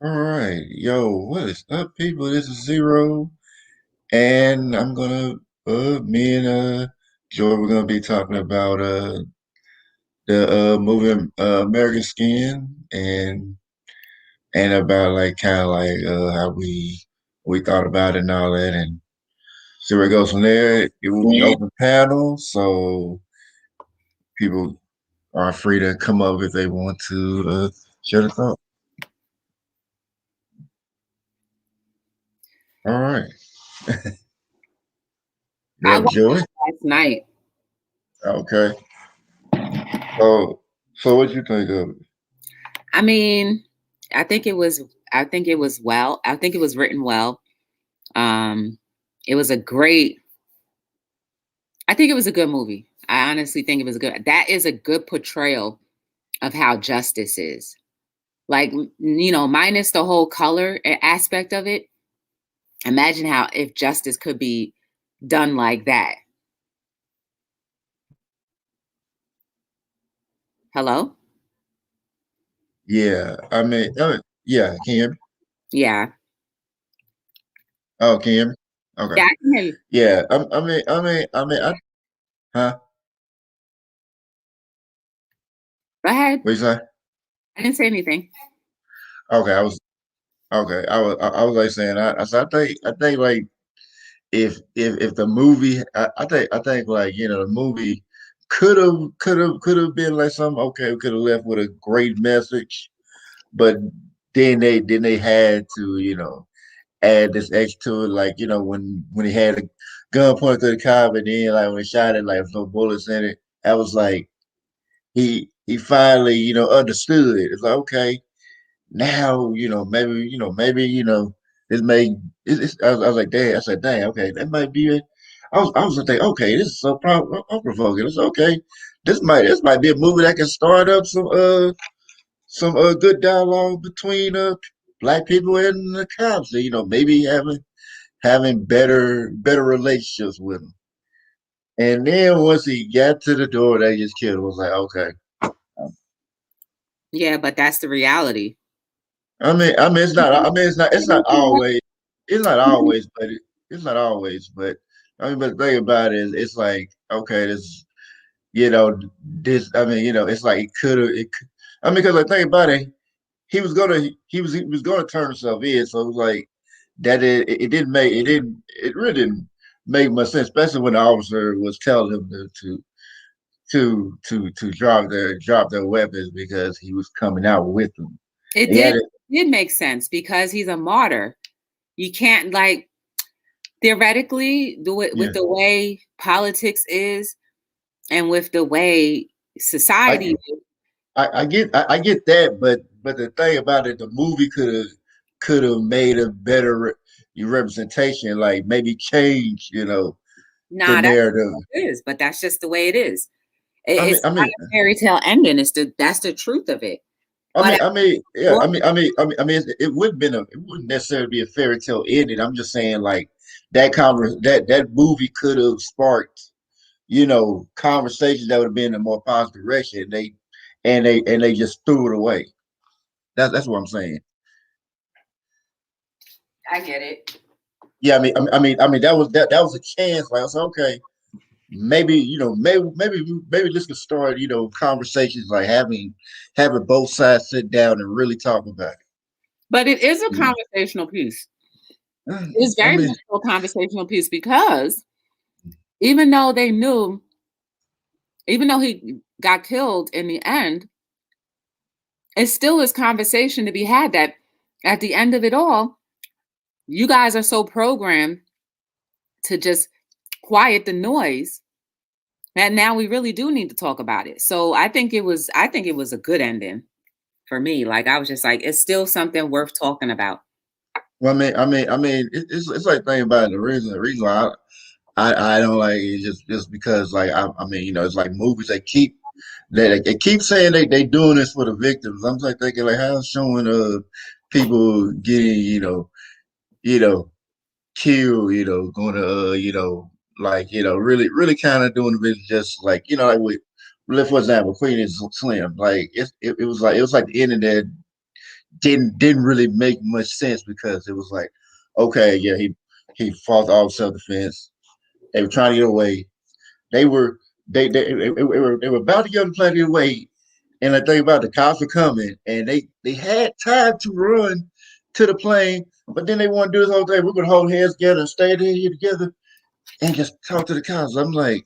All right, yo, what is up, people? This is Zero, and me and Joy, we're gonna be talking about the movie American Skin and about like kind of like how we thought about it and all that, and see where it goes from there. It will be open panel, so people are free to come up if they want to share the thought. All right, I yeah, watched Joy. it last night. Okay, so what you think of it? I mean, I think it was I think it was well. I think it was written well. Um it was a great I think it was a good movie. I honestly think it was that is a good portrayal of how justice is. Like, minus the whole color aspect of it. Imagine how if justice could be done like that. Hello? Yeah, yeah, can you hear me? Yeah. Oh, can you hear me? Okay. Yeah, I can hear you. Yeah, huh? Go ahead. What you say? I didn't say anything. Okay, I was like saying, I said, I think like if the movie, I think like the movie could have been like something. Okay, we could have left with a great message, but then they had to add this extra to it, like when he had a gun pointed to the cop, and then like when he shot it, like there was no bullets in it. I was like he finally understood. It's like okay, now maybe this may I was like dang, I said dang, okay, that might be it. I was thinking okay, this is so provoking. It's okay. This might be a movie that can start up some good dialogue between black people and the cops. Maybe having better relationships with them. And then once he got to the door, they just killed him. I was like, okay. Yeah, but that's the reality. It's not. It's not always, but it's not always. But but the thing about it is, it's like, okay, you know, this. It's like it could have. Because the thing about it, he was gonna turn himself in. So it was like that. It really didn't make much sense, especially when the officer was telling him to drop their weapons because he was coming out with them. It He had did it. did make sense because he's a martyr. You can't like theoretically do it Yeah, with the way politics is and with the way I society is. I get that, but the thing about it, the movie could have made a better representation, like maybe change, the Nah, that's narrative. what it is, but that's just the way it is. It's I not mean, a fairy tale ending. That's the truth of it. But yeah, well, it it wouldn't necessarily be a fairy tale ending. I'm just saying, like that movie could have sparked, conversations that would have been in a more positive direction. They just threw it away. That's what I'm saying. I get it. Yeah, that was a chance. Like I said, okay, maybe maybe this could start conversations like having both sides sit down and really talk about But it is a it. conversational piece. It's I very mean, much a conversational piece because even though they knew, even though he got killed in the end, it still is conversation to be had that at the end of it all, you guys are so programmed to just quiet the noise that now we really do need to talk about it. So I think it was a good ending for me. Like I was just like, it's still something worth talking about. well, it's like thinking about it. The reason why I don't like it just because like it's like movies they keep saying they doing this for the victims. I'm like thinking like how showing people getting you know killed, going to like really kind of doing it just like like with for example Queen is Slim, like it was like the end of that didn't really make much sense because it was like, okay, yeah, he fought all self defense. They were trying to get away. They were they were about to get on the plane to get away. And I think about the cops were coming, and they had time to run to the plane, but then they want to do this whole thing. We're gonna hold hands together and stay there here together and just talk to the cops. I'm like,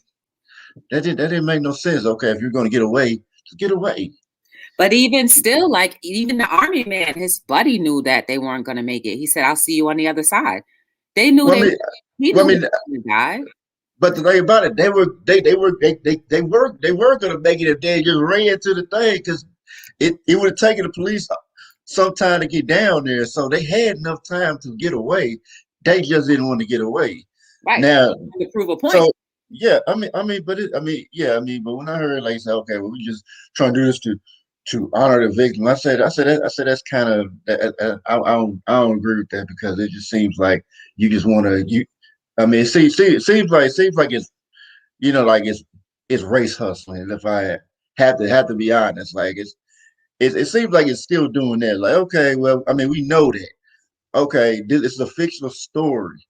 that didn't make no sense. Okay, if you're gonna get away, just get away. But even still, like even the army man, his buddy knew that they weren't going to make it. He said, "I'll see you on the other side." They knew Well, I they. mean, He well, knew I he mean, was going to die. but the thing about it, they were gonna make it if they just ran to the thing because it would have taken the police some time to get down there, so they had enough time to get away. They just didn't want to get away. Right. Now, To prove a point. so yeah, but when I heard like say, okay, well, we just trying to do this to honor the victim, I said that's kind of I don't agree with that because it just seems like you just want to you. I mean, it seems like it's like it's race hustling. If I have to be honest, like it seems like it's still doing that. Like, okay, well, I mean, we know that. Okay, this is a fictional story,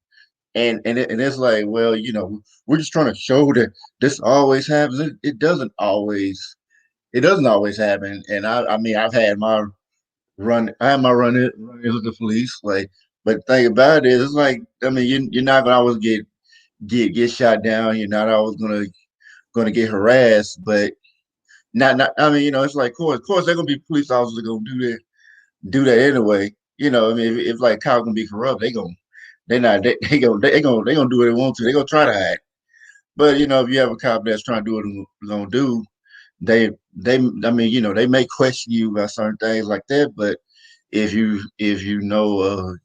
and it's like, well, we're just trying to show that this always happens. It doesn't always. It doesn't always happen. And I mean, I had my run with the police. Like, but the thing about it is, it's like, I mean, you're not gonna always get shot down. You're not always gonna get harassed, but not. I mean, it's like, of course, they're gonna be police officers that gonna do that anyway. I mean, if like cops gonna be corrupt, they not they gonna do what they want to. They gonna try to hide. But if you have a cop that's trying to do what they're gonna do, they I mean, they may question you about certain things like that. But if you know,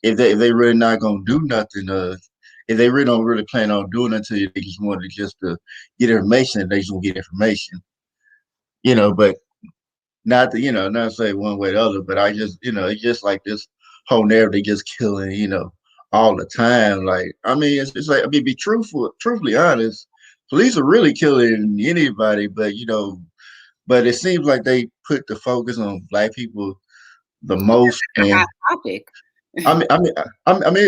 if they really not gonna do nothing, if they really don't really plan on doing it to you, they just wanted just to get information, they just gonna get information. But not to say one way or the other, but I just, it's just like this whole narrative, they just killing, all the time. Like, I mean, it's like, I mean, be truthfully honest, police are really killing anybody, but it seems like they put the focus on black people the most. A And hot topic. I mean,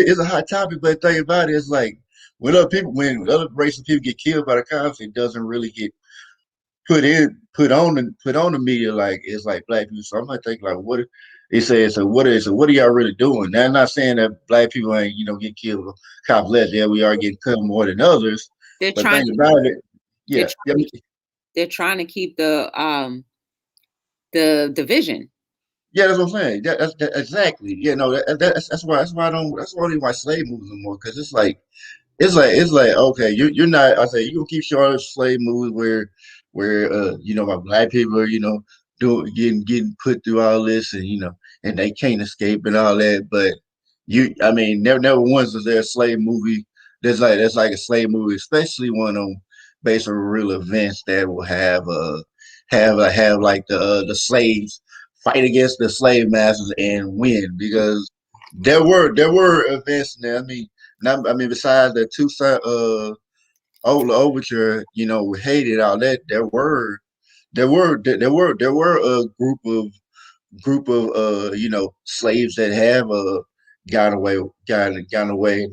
it's a hot topic, but the thing about it is like when other races of people get killed by the cops, it doesn't really get put on the media like it's like black people. So I'm gonna think like what it says. So what are y'all really doing? Now I'm not saying that black people ain't get killed with cops less. Yeah, we are getting killed more than others. They're But trying think to. about it, They're yeah, yeah, trying to. They're trying to keep the division. yeah. That's what I'm saying. Exactly. Yeah, no, that's why I don't. That's why I don't even watch slave movies anymore because it's like okay, you're not. I say you gonna keep showing slave movies where my black people are doing getting put through all this and they can't escape and all that. But I mean, never once is there a slave movie that's like a slave movie, especially one on based on real events that will have like the slaves fight against the slave masters and win because there were events there. I mean, besides the two overture, we hated all that. There were a group of slaves that have got away, got away.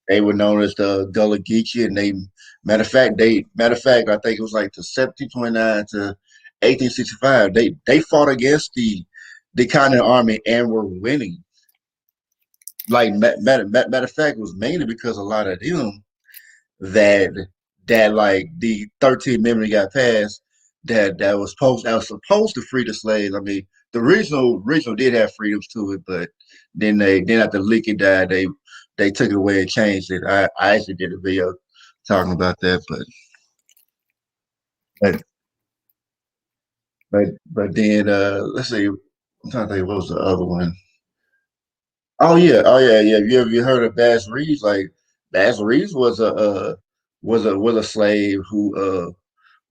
They were known as the Gullah Geechee, and matter of fact, I think it was like the 1729 to 1865. They fought against the Continental Army and were winning. Like matter of fact, it was mainly because a lot of them that like the 13th Amendment got passed that was supposed to free the slaves. I mean, the original did have freedoms to it, but then after Lincoln died, they took it away and changed it. I actually did a video talking about that, but but then let's see. I'm trying to think what was the other one. Oh yeah. You heard of Bass Reeves? Like Bass Reeves was a slave who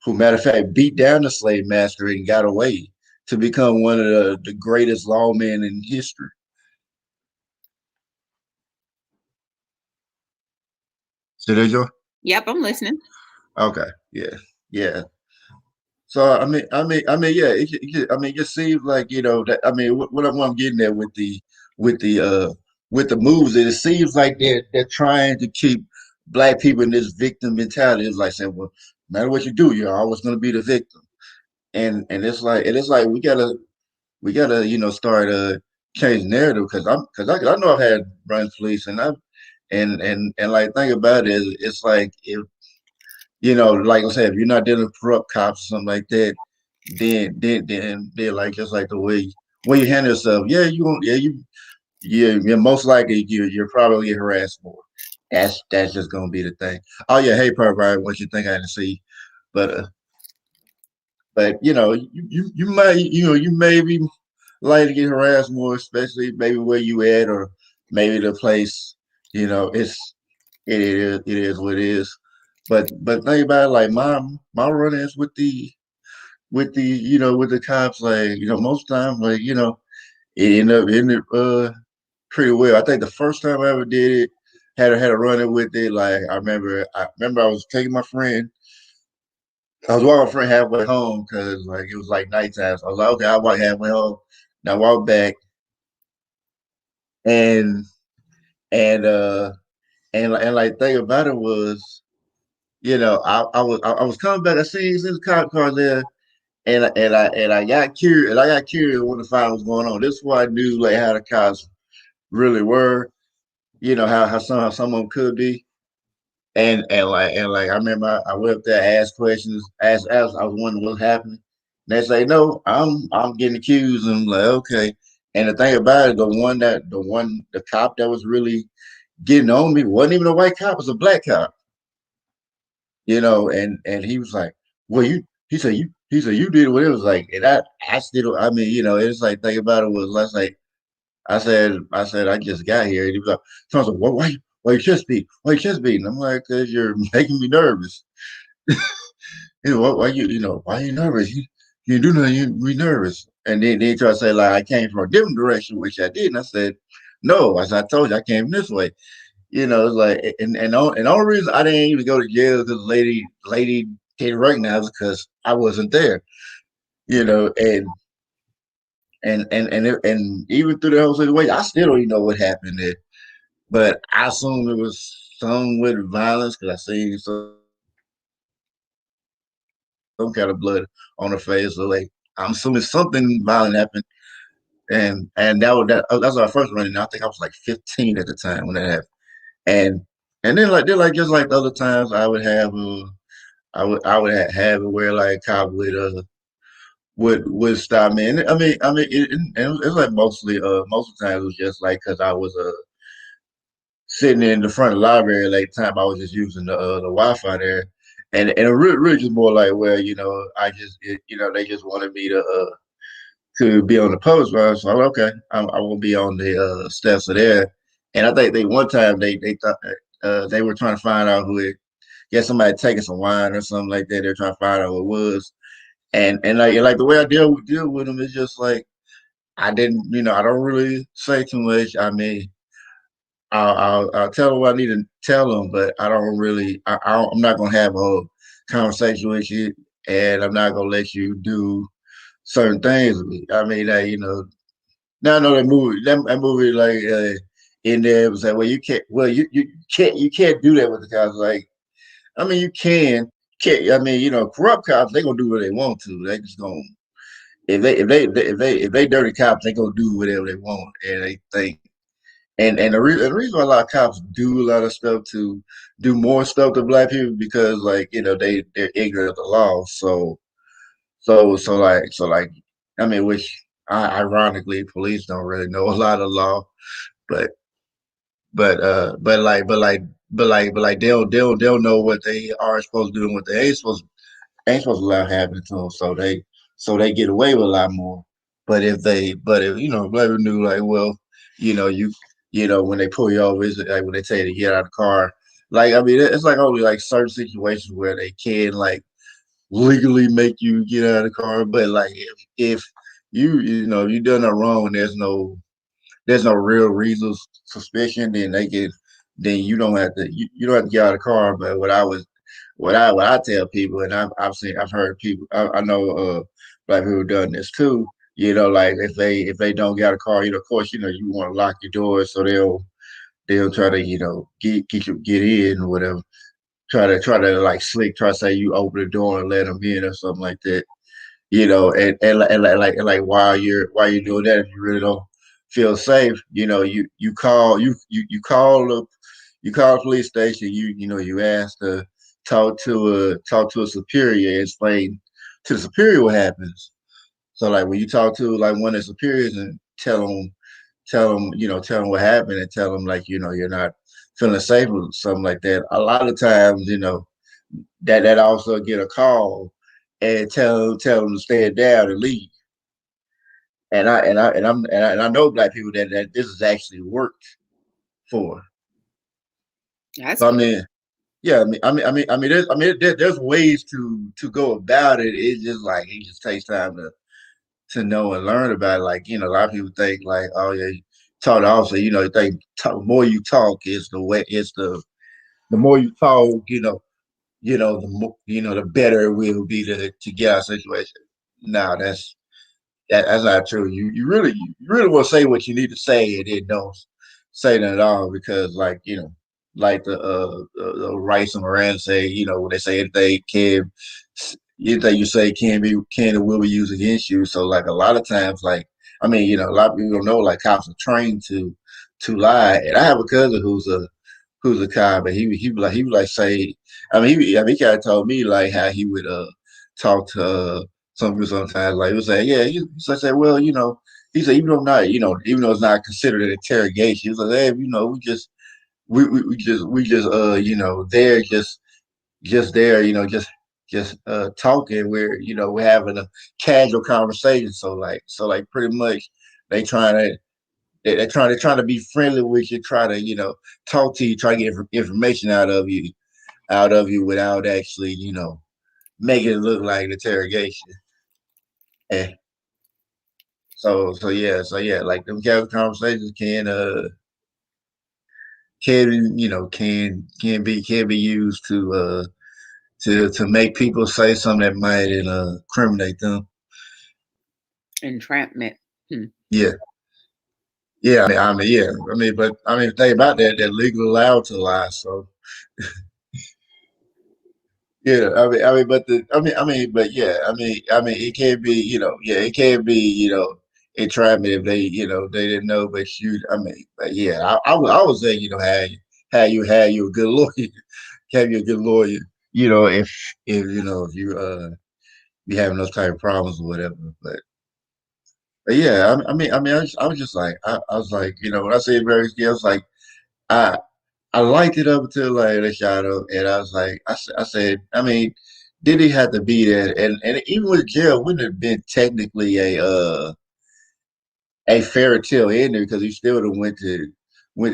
matter of fact beat down the slave master and got away to become one of the greatest lawmen in history. So there you Yep, I'm listening. Okay. Yeah. Yeah. So yeah. I mean, it just seems like that. I mean, what I'm getting at with the uh with the moves, it seems like they're trying to keep black people in this victim mentality. It's like saying, well, no matter what you do, you're always going to be the victim, and it's like we gotta start change narrative because I know I've had run police and like think about it, it's like if like I said, if you're not dealing with corrupt cops or something like that, then like just like the way you handle yourself, yeah, you won't, you're most likely you're probably get harassed more. That's just gonna be the thing. Oh yeah, hey, Ryan, what you think I didn't see, but you might you may be likely to get harassed more, especially maybe where you at or maybe the place. It is what it is. But think about it, like my run-ins with the cops, like most times, like it ended up pretty well. I think the first time I ever did it, had a run-in with it. Like I remember I was taking my friend. I was walking my friend halfway home because like it was like nighttime. So I was like, okay, I'll walk halfway home. Now I walk back and and uh and like thing about it was, I was coming back. I seen the cop car there, and I got curious. And I got curious when to find out what's going on. This is why I knew like how the cops really were. How some of them could be. And I remember I went up there, asked questions, asked. I was wondering what's happening. And they say, no, I'm getting accused. And I'm like, okay. And the thing about it, the cop that was really getting on me wasn't even a white cop, it was a black cop. And he was like, well, he said you did what it was like, and I still, I mean, it's like think about it was less like I said I just got here, and he was like, so I was like, why you chest beat? Why you chest beating? I'm like, cause you're making me nervous. Why you nervous? You do nothing, you be nervous. And then he tried to say like I came from a different direction, which I did, and I said, no, as I told you, I came this way. It's like, and the only reason I didn't even go to jail because the lady didn't recognize because I wasn't there. You know, and even through the whole situation, I still don't even know what happened there. But I assume it was some with violence because I seen some kind of blood on her face. So like, I'm assuming something violent happened. And that's our first run. And I think I was like 15 at the time when that happened. And and then like just like the other times, I would have it where like cop would stop me. And it was like mostly most of the time it was just like because I was sitting in the front of the library late time. I was just using the Wi-Fi there, and it really just more like where they just wanted me to be on the post. Right? So okay, I will be on the steps of there. And I think they one time they thought they were trying to find out who it. Yeah, somebody taking some wine or something like that. They're trying to find out who it was. And like the way I deal with them is just like I didn't, I don't really say too much. I mean, I'll tell them what I need to tell them, but I don't really. I'm not gonna have a whole conversation with you, and I'm not gonna let you do certain things with me. I mean, now I know that movie like in there it was like, well, you can't, you can't do that with the cops. Like, I mean, you can, can't. I mean, corrupt cops they gonna do what they want to. They just gonna if they dirty cops, they gonna do whatever they want, and they think. And the reason why a lot of cops do a lot of stuff to do more stuff to black people because like they're ignorant of the law. So I mean, which ironically, police don't really know a lot of law, but but like they'll know what they are supposed to do and what they ain't supposed to allow happening to them. So they get away with a lot more. But if black people knew like, well, you when they pull you over, it's like when they tell you to get out of the car. Like I mean, it's like only like certain situations where they can like legally make you get out of the car. But like if you done it wrong, there's no real reason suspicion, then you don't have to get out of the car. But what I tell people, and I've heard people, I know black people done this too. You know, like if they don't got a car, you know, of course, you know, you want to lock your doors so they'll try to, you know, get in or whatever. Try to like slick, try to say you open the door and let them in or something like that. You know, and like while you're doing that, if you really don't feel safe, you know, you call the police station. You know, you ask to talk to a superior, and explain to the superior what happens. So like when you talk to like one of the superiors and tell them what happened, and tell them like, you know, you're not feeling safe or something like that. A lot of times, you know, that also get a call and tell them to stand down and leave. And I know black people that this has actually worked for. That's So I good. mean, yeah, there's ways to go about it. It's just like it just takes time to know and learn about it. Like, you know, a lot of people think like, oh yeah, talk to officer. You know, they talk, the more you talk is the way. It's the more you talk, the more, the better it will be to get out of situation. Now that's not true. You really want to say what you need to say, and then don't say that at all, because like, like the Rice and Moran say, when they say anything you say can and will be used against you. So like a lot of times, like, I mean, a lot of people don't know, like, cops are trained to lie. And I have a cousin who's a cop, and he would like say, he kind of told me like how he would talk to some people sometimes. Like he would say, yeah, so I said, well, he said, even though it's not considered an interrogation, he was like, hey, we just there, just there, just talking. We're having a casual conversation. So like pretty much they trying to they're trying to be friendly with you, try to, talk to you, try to get information out of you without actually, making it look like an interrogation. And so yeah, like them casual conversations can be used to make people say something that might incriminate them. Entrapment. Hmm. Yeah. Yeah, yeah. But the thing about that, they're legally allowed to lie. So yeah, but yeah, it can be, yeah, it can be, entrapment if they didn't know, but but yeah, I would say, have you a good lawyer, have you a good lawyer, if you having those type of problems or whatever, but yeah, I was just like, I was like, when I say very scared, I was like, I I liked it up until like the shadow, and I was like, I said, did he have to be there? And even with jail, wouldn't have been technically a fairy tale ending, because he still would have went to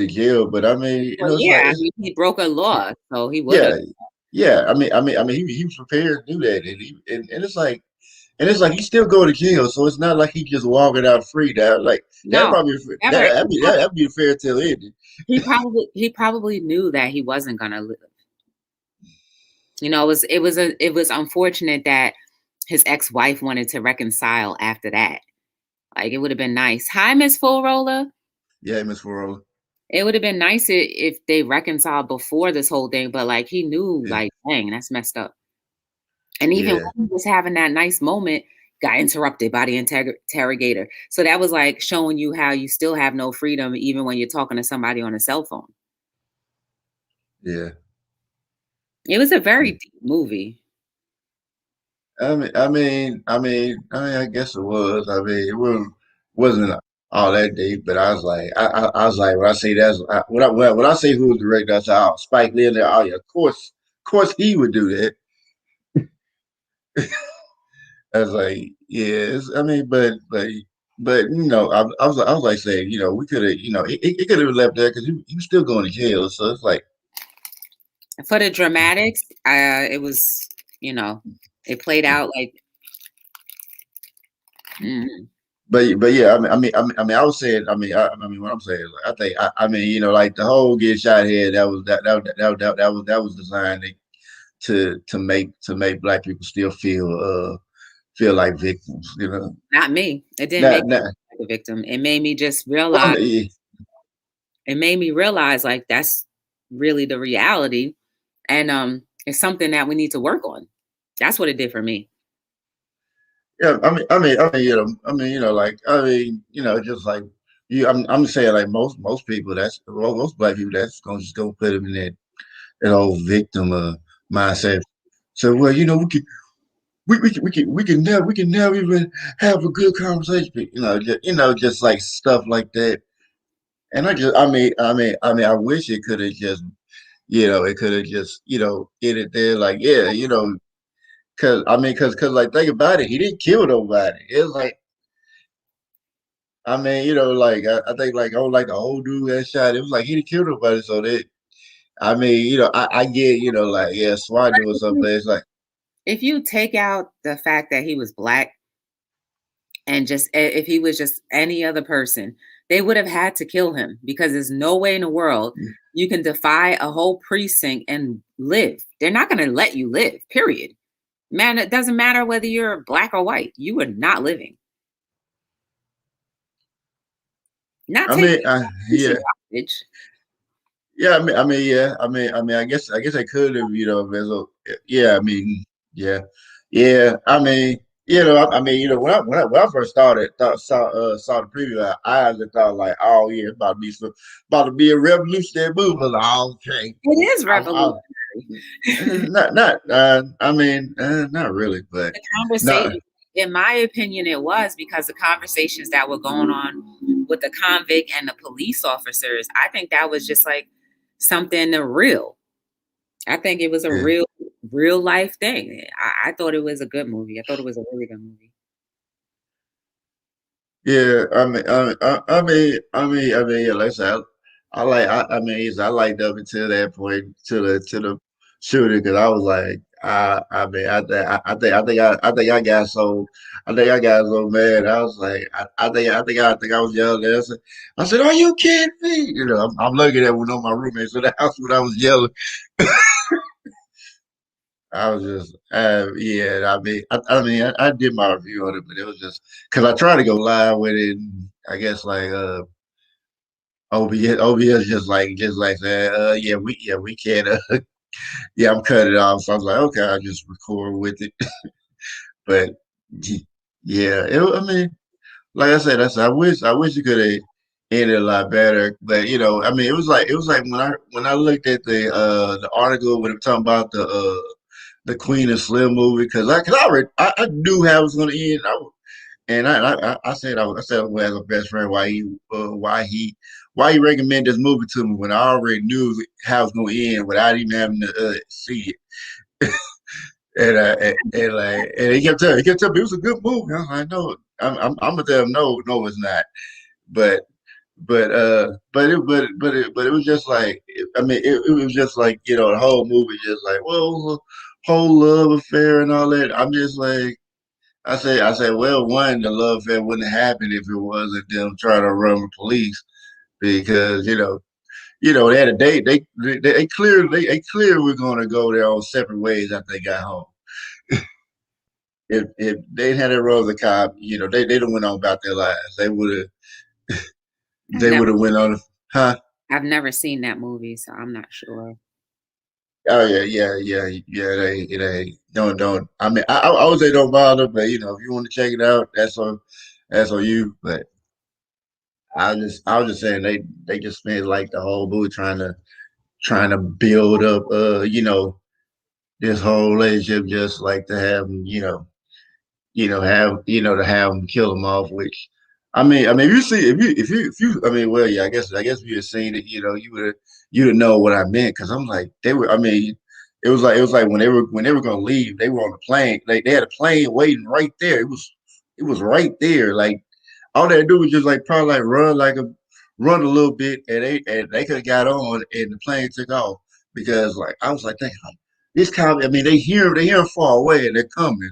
jail. But I mean, Well, it's yeah, like I mean, he broke a law, so he would have. yeah, yeah. He was prepared to do that, and it's like. And it's like he's still going to jail, so it's not like he just walking out free now. Like that No, probably never. that'd be a fairy tale ending. He probably knew that he wasn't gonna live. It was unfortunate that his ex-wife wanted to reconcile after that. Like, it would have been nice. Hi, Miss Full Roller. Yeah, Miss World. It would have been nice if they reconciled before this whole thing, but like he knew, Yeah, like, dang, that's messed up. And even yeah, when he was having that nice moment, got interrupted by the interrogator. So that was like showing you how you still have no freedom even when you're talking to somebody on a cell phone. yeah. It was a very deep movie. I guess it was. It wasn't all that deep, but I was like, when I say when I say who was the director, I said, oh, Spike Lee. And there, oh yeah, of course, he would do that. I was like, yeah, but I was like saying, we could have, it could have left there, because he was still going to jail. So it's like, For the dramatics, it was, you know, it played out like, mm, but yeah, I was saying, what I'm saying is, like, I think, like the whole get shot here, that was designed to make black people still feel like victims, you know. Not me. It didn't make Not me not like a victim. It made me just well, realize. It made me realize like that's really the reality, and it's something that we need to work on. That's what it did for me. yeah, like just like you, I'm saying like most people most black people that's gonna just go put them in that old victim mindset. So well, we can never even have a good conversation, just like stuff like that. And I wish it could have just, it could have just, ended there, like, yeah, cause like think about it, he didn't kill nobody. It's like, like I think like like the old dude that shot, it was like he didn't kill nobody, so that I get, like yeah, SWAT But doing something. It's like if you take out the fact that he was black and just if he was just any other person, they would have had to kill him because there's no way in the world you can defy a whole precinct and live. They're not going to let you live, period. Man, it doesn't matter whether you're black or white. You are not living. Not I taking mean, yeah. hostage. Yeah, I guess I could have, yeah, yeah, yeah. When I first saw the preview, I just thought like, oh yeah, it's about to be a revolutionary move. I was like, oh, okay, It is I'm revolutionary. not really, but The no, conversation, in my opinion, it was because the conversations that were going on with the convict and the police officers, I think that was just like something real. I think it was a yeah. real life thing. I thought it was a good movie. I thought it was a really good movie. Yeah, yeah. Like I said, I liked up until that point, to the shooting, because I was like, I think I got so mad. I was like, I think I was yelling. I said, "Are you kidding me?" I'm looking at one of my roommates in the house when I was yelling. I was just, yeah. I did my review on it, but it was just because I tried to go live with it. And I guess like OBS just like said, yeah, we can't. Yeah, I'm cutting it off. So I was like, okay, I'll just record with it. But yeah, like I said, I wish it could have ended a lot better. But it was like when I looked at the article when it talking about the Queen and Slim movie, because I knew how it was going to end. I said as a best friend why he recommended this movie to me when I already knew how it was going to end without even having to see it. And he kept telling me it was a good movie. I was like, no, I'm gonna tell him no, no, it's not. But but it was just like, it was just like, the whole movie just like, well, whole love affair and all that. I'm just like, I said, well, one, the love affair wouldn't have happened if it wasn't them trying to run the police, because they had a date. They clearly were going to go their own separate ways after they got home. If they had a run the cop, they don't went on about their lives. They would have I've they never would have went on. Huh? I've never seen that movie, so I'm not sure. Oh yeah, yeah, yeah, yeah. They don't. I would say don't bother, but if you want to check it out, that's on you. But I was just saying they just spent like the whole movie trying to build up this whole relationship, just like to have them, to have them kill them off. Which if you see if you well, yeah, I guess if you had seen it, you'd know what I meant, because I'm like, they were. It was like when they were gonna leave, they were on the plane. They had a plane waiting right there. It was right there. Like all they had to do was just like probably like run a little bit, and they could have got on, and the plane took off, because like I was like, thinking, like, this cop. They hear him far away, and they're coming,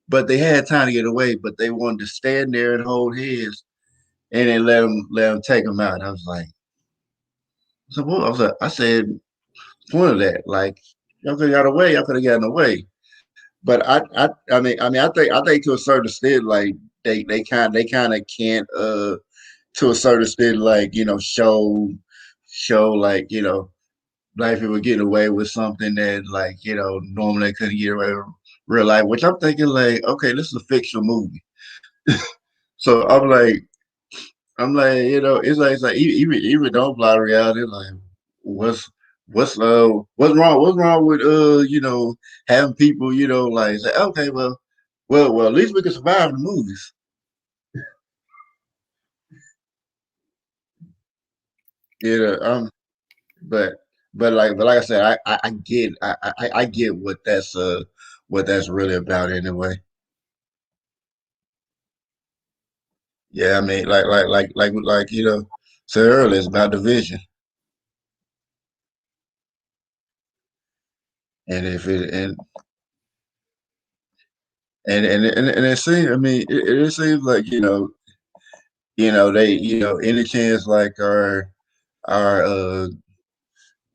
but they had time to get away. But they wanted to stand there and hold his, and then let him take him out. I was like, so what? I said, point of that, like. y'all could have got away. Y'all could have gotten away. But I think to a certain extent, like they kind of can't to a certain extent, like show like black people getting away with something that like normally they couldn't get away with real life. Which I'm thinking like, okay, this is a fictional movie, so I'm like, it's like even though plot reality, like what's what's wrong with having people like say okay well at least we can survive the movies. You know but but like I said I get I get what that's really about anyway. Yeah, I mean like said earlier, it's about division. And if it and it seems, I mean, it seems like they any chance like our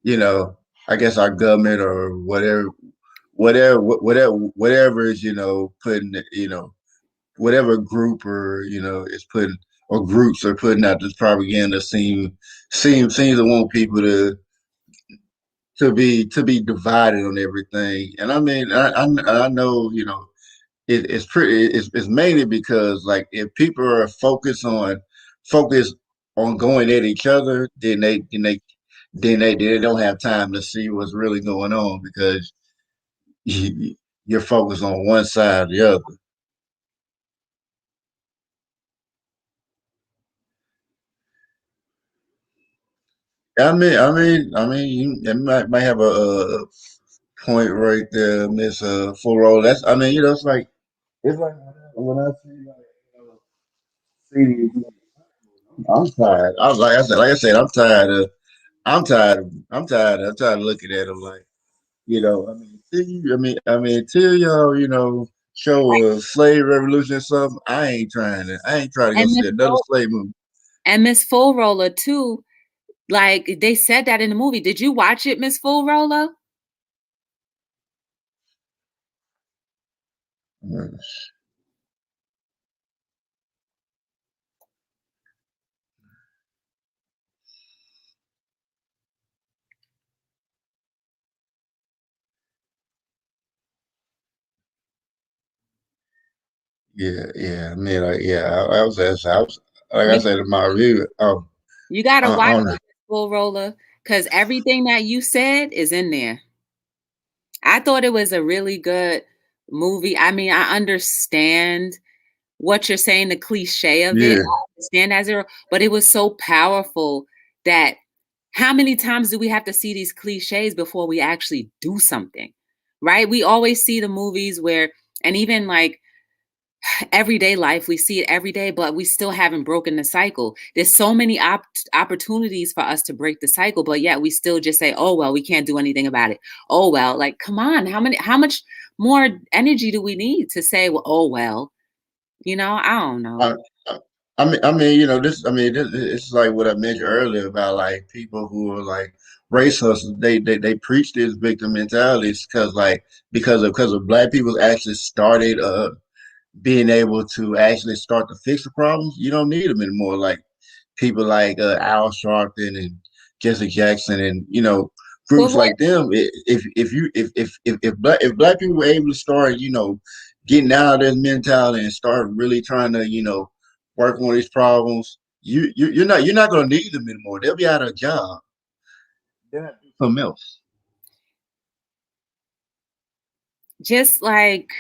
you know I guess our government or whatever is putting whatever group or is putting or groups are putting out this propaganda seems to want people to be divided on everything. And I mean I know it's pretty it's mainly because like if people are focused on going at each other, then they don't have time to see what's really going on because you, you're focused on one side or the other. You might have a point right there, Miss Full Roll. That's I mean, it's like when I see see I'm tired. Like I said, I'm tired of looking at them like, till y'all, show a slave revolution or something. I ain't trying to go And see another slave movie. Miss Full Roller too. Like they said that in the movie. Did you watch it, Miss Full Roller? Yeah. I mean, like, yeah, I was, like I You said in my review. you gotta I watch don't know. it, Miss Full Roller, because everything that you said is in there. I thought it was a really good movie. I mean, I understand what you're saying, the cliche of it. Yeah, I understand that zero, but it was so powerful that how many times do we have to see these cliches before we actually do something? Right? We always see the movies where, and even like everyday life, we see it every day, but we still haven't broken the cycle. There's so many opportunities for us to break the cycle, but yet we still just say, "Oh well, we can't do anything about it." Oh well, like come on, how much more energy do we need to say, well, "Oh well," I don't know. I, this. I mean, this, it's like what I mentioned earlier about like people who are like race hustlers. They preach this victim mentality because of black people actually started being able to actually start to fix the problems. You don't need them anymore. Like people like Al Sharpton and Jesse Jackson and But groups what like them. If you if black people were able to start getting out of this mentality and start really trying to work on these problems, you're not going to need them anymore. They'll be out of a job. They're not doing something else. just like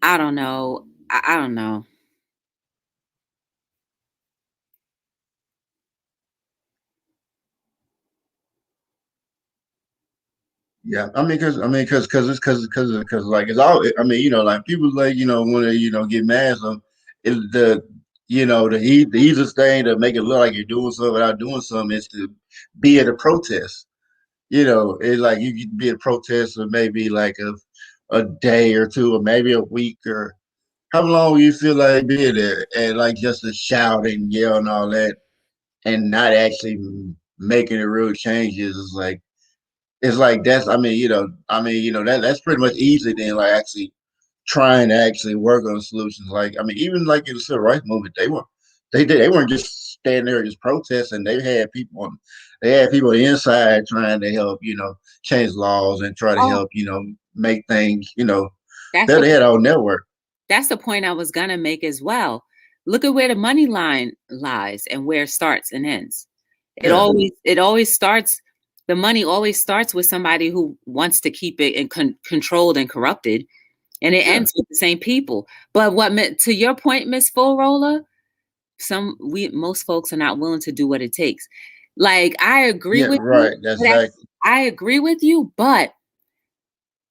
I don't know. I don't know. Yeah, because like it's all. I mean, like people like want to get mad. So it's the easiest thing to make it look like you're doing something without doing something is to be at a protest. It's like you could be at a protest for maybe like a day or two or maybe a week or how long you feel like being there and like just to shout and yell and all that and not actually making the real changes. It's like that's that's pretty much easy then like actually trying to actually work on solutions. Like I mean, even like in the civil rights movement, they weren't just standing there just protesting. They had people inside trying to help, change laws and try to Oh, help, make things, that's better. the They had a whole network. that's the point I was gonna make as well. Look at where the money line lies and where it starts and ends. Yeah, It always starts the money always starts with somebody who wants to keep it and controlled and corrupted, and it yeah, ends with the same people. But what meant to your point, Miss Full Roller, some we most folks are not willing to do what it takes. Like I agree yeah. with you, Right. That's but exactly. I agree with you, but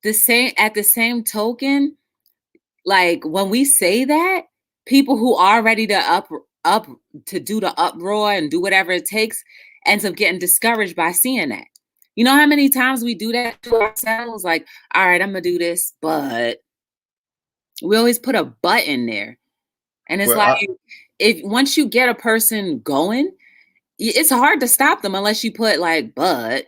the same token, like when we say that, people who are ready to up to do the uproar and do whatever it takes ends up getting discouraged by seeing that. You know how many times we do that to ourselves? Like, all right, I'm gonna do this, but we always put a but in there. And it's Well, like if once you get a person going, it's hard to stop them unless you put like but.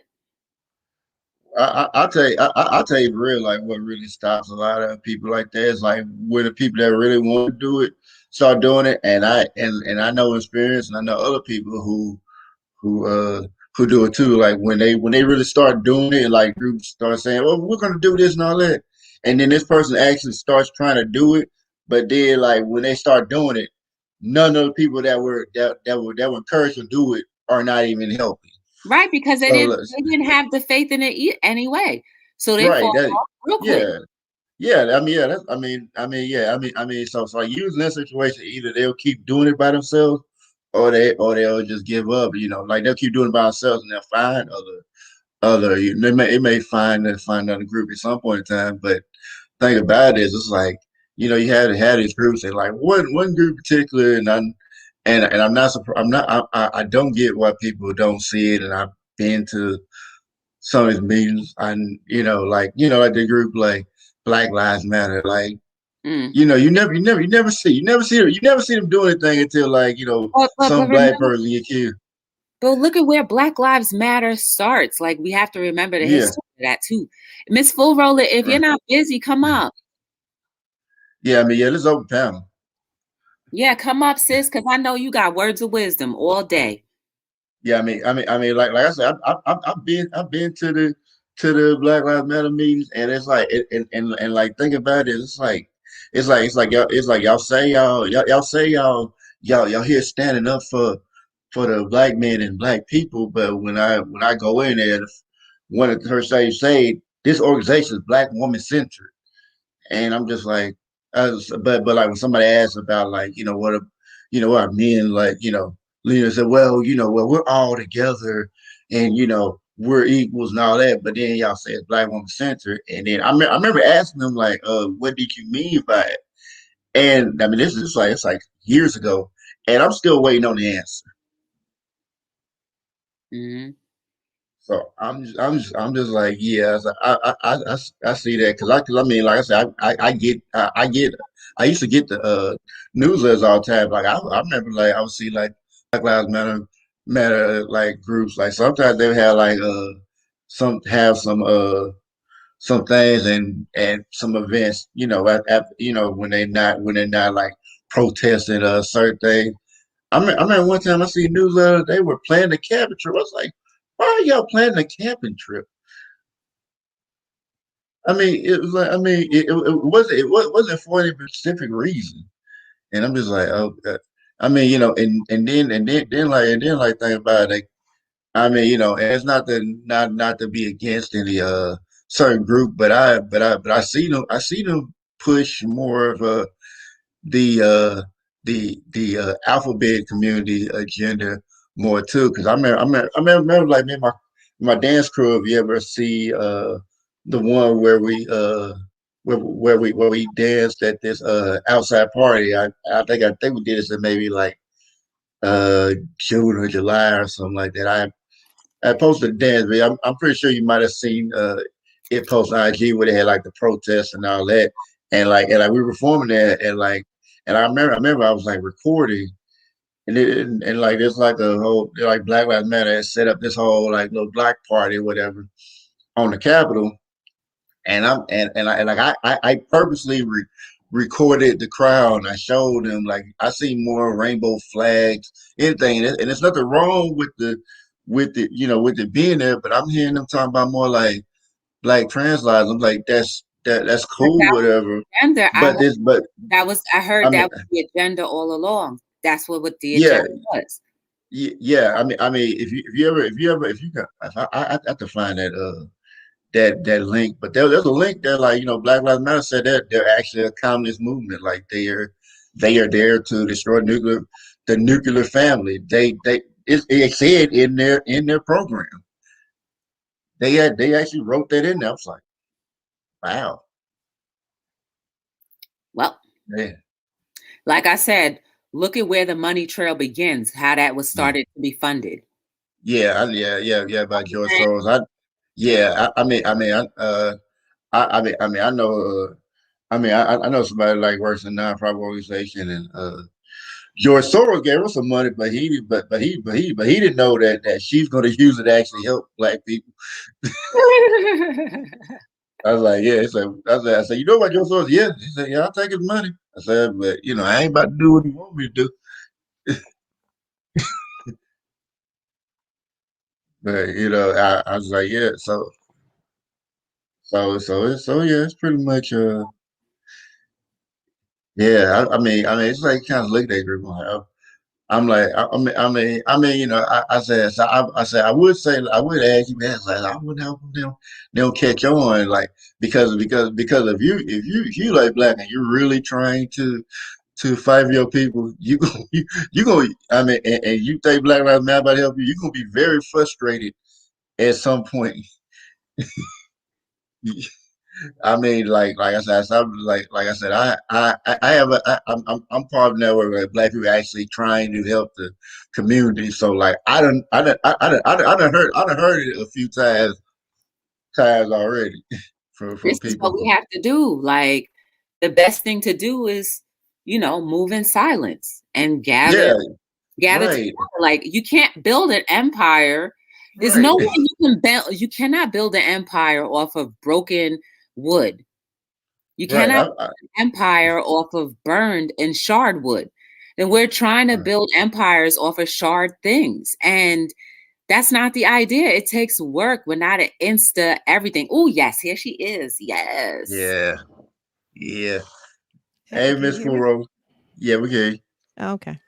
I'll tell you, I'll tell you the real, like what really stops a lot of people like that is like when the people that really want to do it start doing it, and I know experience, and I know other people who uh who do it too. Like when they really start doing it, like groups start saying, "Well, we're gonna do this and all that," and then this person actually starts trying to do it, but then like when they start doing it, none of the people that were encouraged to do it are not even helping. Right, because So they didn't have the faith in it anyway. So they right, fall that off real quick. yeah. Yeah, I mean, yeah, yeah, so usually in that situation, either they'll keep doing it by themselves, or they'll just give up. Like they'll keep doing it by themselves, and they'll find other. They may find another group at some point in time. But thing about it is, it's like you had these groups, and like one group in particular, and I'm not surprised. I don't get why people don't see it, and I've been to some of these meetings, and like the group like Black Lives Matter, like Mm. you never see them do anything until like But some black remember, person get killed. but look at where Black Lives Matter starts. Like we have to remember the Yeah, history of that too. Miss Full Roller, if you're right. not busy, come up. Yeah, I mean, yeah, this open panel. Yeah, come up, sis, because I know you got words of wisdom all day. Yeah, like I said, I've been to the Black Lives Matter meetings, and it's like, and like think about it, y'all say y'all here standing up for the black men and black people, but when I go in there, one of the first things you say, this organization is black woman centered. And I'm just like, but like when somebody asks about like, what are men like, Lena said, well, we're all together, and we're equals and all that. But then y'all say it's black woman centered, and then I remember asking them like, what did you mean by it? And I mean, this is like it's like years ago, and I'm still waiting on the answer. Hmm. So I'm just like, yeah, I see that because I mean, like I said, I used to get the newsletters all the time. Like I remember, like I would see like Black Lives Matter like groups. Like sometimes they would have like some things and some events. When they're not like protesting certain things. I remember one time I see a newsletter, they were planning a camping trip. I was like, why are y'all planning a camping trip? I mean, it was like, I mean, it wasn't for any specific reason. And I'm just like, oh, I mean, and then like think about it. Like, I mean, and it's not to be against any certain group, but I see them push more of the alphabet community agenda more too. Because I remember like me and my dance crew. If you ever see the one where we danced at this outside party, I think we did this in maybe like June or July or something like that. I posted a dance video. I'm pretty sure you might have seen it post on IG where they had like the protests and all that, and like we were performing there, and I remember I was like recording, and like it's like a whole like Black Lives Matter has set up this whole like little black party or whatever on the Capitol, and I purposely recorded the crowd and I showed them like I see more rainbow flags, anything, and there's nothing wrong with the with it being there, but I'm hearing them talking about more like black trans lives. I'm like that's But cool, that whatever. agenda, But I I heard mean, that was the agenda all along. That's what the yeah, agenda was. yeah. I mean, if you can, I have to find that link. But there's a link there, like Black Lives Matter said that they're actually a communist movement. Like they are there to destroy the nuclear family. It said in their program. They actually wrote that in there. I was like, wow, Well, yeah, like I said, look at where the money trail begins, how that was yeah, started to be funded. yeah. By George Soros. I know. I know somebody like works in a nonprofit organization, and George Soros gave her some money, but he didn't know that she's going to use it to actually help black people. I was like, yeah. I said, you know what George Soros? Yeah. He said, yeah, I'll take his money. I said, but I ain't about to do what he want me to do. But I was like, yeah. Yeah, it's pretty much yeah. I mean, it's like kind of look at that group. I'm like, I mean, I said, so I said, I would ask you, man, like, I would help them, they don't catch on, like, because if you like black and you're really trying to fight for your people, you gonna, I mean, and you think Black Lives Matter about to help you, you're gonna be very frustrated at some point. I mean, like I said, like I said, I have I'm part of the network where black people actually trying to help the community. So like I done heard it a few times already from This is what people. we have to do. Like, the best thing to do is, move in silence and gather Yeah, gather right, together. Like, you can't build an empire. There's right, no way you cannot build an empire off of broken wood. You right. cannot build an empire off of burned and shard wood. And we're trying to build empires off of shard things. And that's not the idea. It takes work. We're not an insta everything. Oh, yes, here she is. Yes. Yeah, yeah. Hey, Hey, can Miss you hear me? Furo. Yeah, we can. Okay.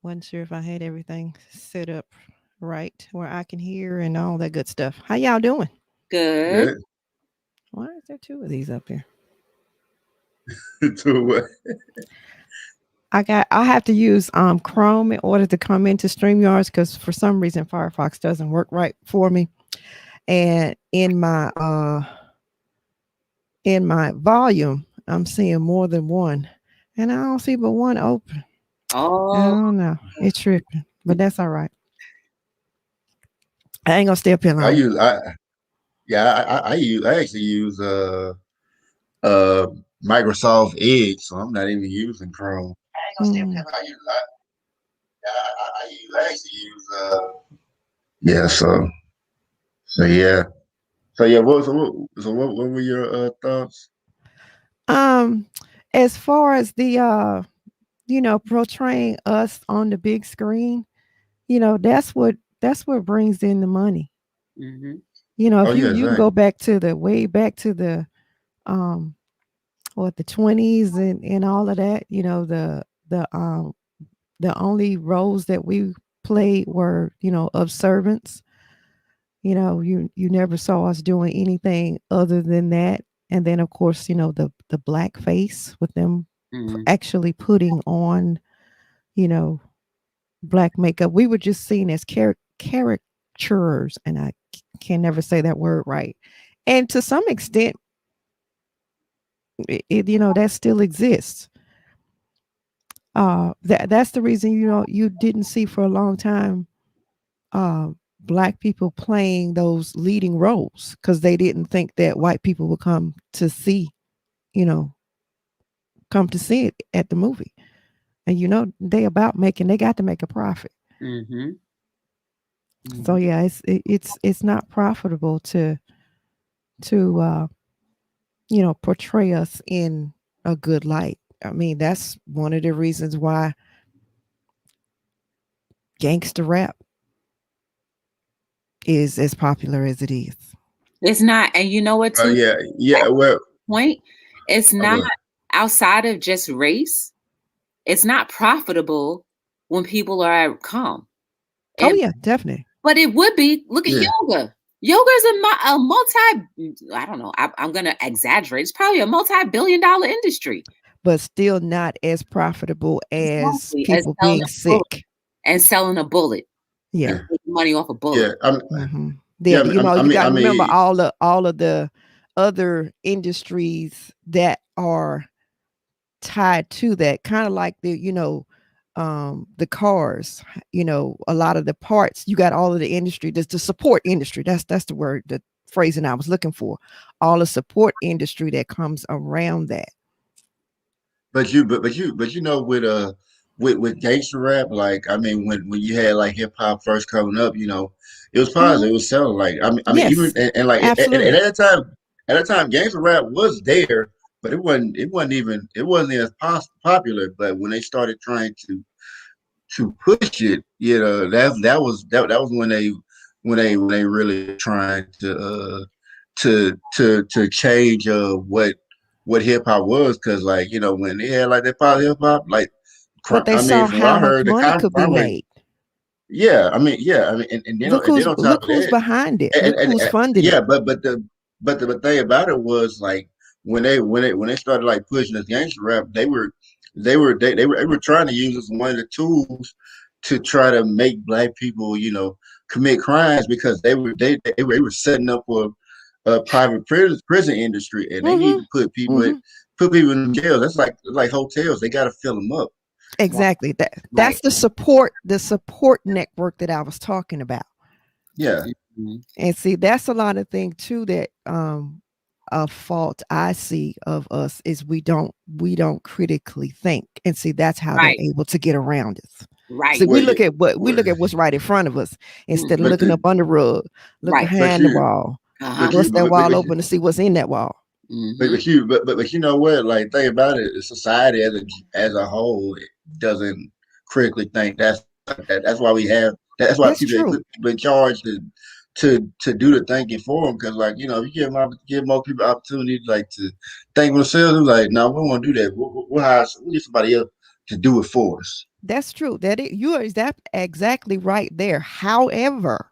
Wasn't sure if I had everything set up right where I can hear and all that good stuff. How y'all doing? Good. Good. Why is there two of these up here? To what? I have to use Chrome in order to come into StreamYards because for some reason Firefox doesn't work right for me. And in my volume, I'm seeing more than one. And I don't see but one open. I Oh, don't know. It's tripping. But that's all right. I ain't gonna stay up here I long. use I yeah I actually use uh Microsoft Edge, so I'm not even using Chrome. Mm. I actually use yeah, so yeah. So yeah, what were your thoughts? Um, as far as the portraying us on the big screen, that's what brings in the money. hmm Oh If you yeah, you can go exactly. back to the way back to the um the 20s and all of that, the only roles that we played were, of servants. You never saw us doing anything other than that. And then of course, the black face with them hmm actually putting on, you know, black makeup. We were just seen as caricatures, and I can never say that word right. And to some extent, that still exists. That's the reason you didn't see for a long time uh, black people playing those leading roles because they didn't think that white people would you know, come to see it at the movie. and they about making. They got to make a profit. Mm-hmm. So Mm-hmm. yeah, it's not profitable to portray us in a good light. I mean, that's one of the reasons why gangster rap is as popular as it is. It's not, and you know what, too? Yeah, At yeah. Well, this point, it's not okay. outside of just race. It's not profitable when people are calm. Oh And yeah, definitely. but it would be. Look at Yeah, yoga. Yoga is a multi. I don't know. I'm gonna exaggerate. It's probably a multi-billion-dollar industry. But still not as profitable as Exactly, as people selling being a bullet sick. and selling a bullet Yeah. and yeah, making money off a bullet. yeah. I'm, Hmm. yeah. Yeah, I you mean, got I to remember mean, all of the other industries that are tied to that, kind of like the cars. A lot of the parts, you got all of the industry. There's the support industry. That's the word, the phrasing I was looking for. All the support industry that comes around that. but you know, with gangster rap, like I mean, when you had like hip hop first coming up, it was Hmm. positive. It was selling like I mean, even Yes, and like and absolutely. at that time, gangster rap was there, but it wasn't as popular. But when they started trying to push it, that was when they really trying to change what hip hop was, because like when they had like that pop hip hop, like But they I mean saw from what how I much heard, the money could be crime rate. made. Yeah, I mean, and then on top Look of who's that, behind it. and, Look and, who's and funding yeah, it. but the thing about it was like when they started like pushing this gangster rap, they were trying to use this one of the tools to try to make black people commit crimes, because they were setting up a private prison industry, and they need Hmm. to Hmm. put people in jail. That's like hotels. They got to fill them up. Right. Exactly. That's Right. the support network that I was talking about. Yeah, Mhm. And see, that's a lot of thing too that a fault I see of us is we don't critically think. And see, that's how they're Right. able to get around us. See, Right. well, yeah, we well, look at what's right in front of us instead of Mhm. but looking the up under the rug, look Right. but behind the you wall, Uh-huh. but bust you that but wall open to see what's in that wall. Mhm. but you know what? Like, think about it. Society as a whole, it doesn't critically think. That's why we have. That's why That's people they true. put people in charge to do the thinking for them. Because like if you give more people opportunity like to think for themselves, like no, we don't want to do that. We'll get somebody else to do it for us. That's true. You are that exactly right there. However,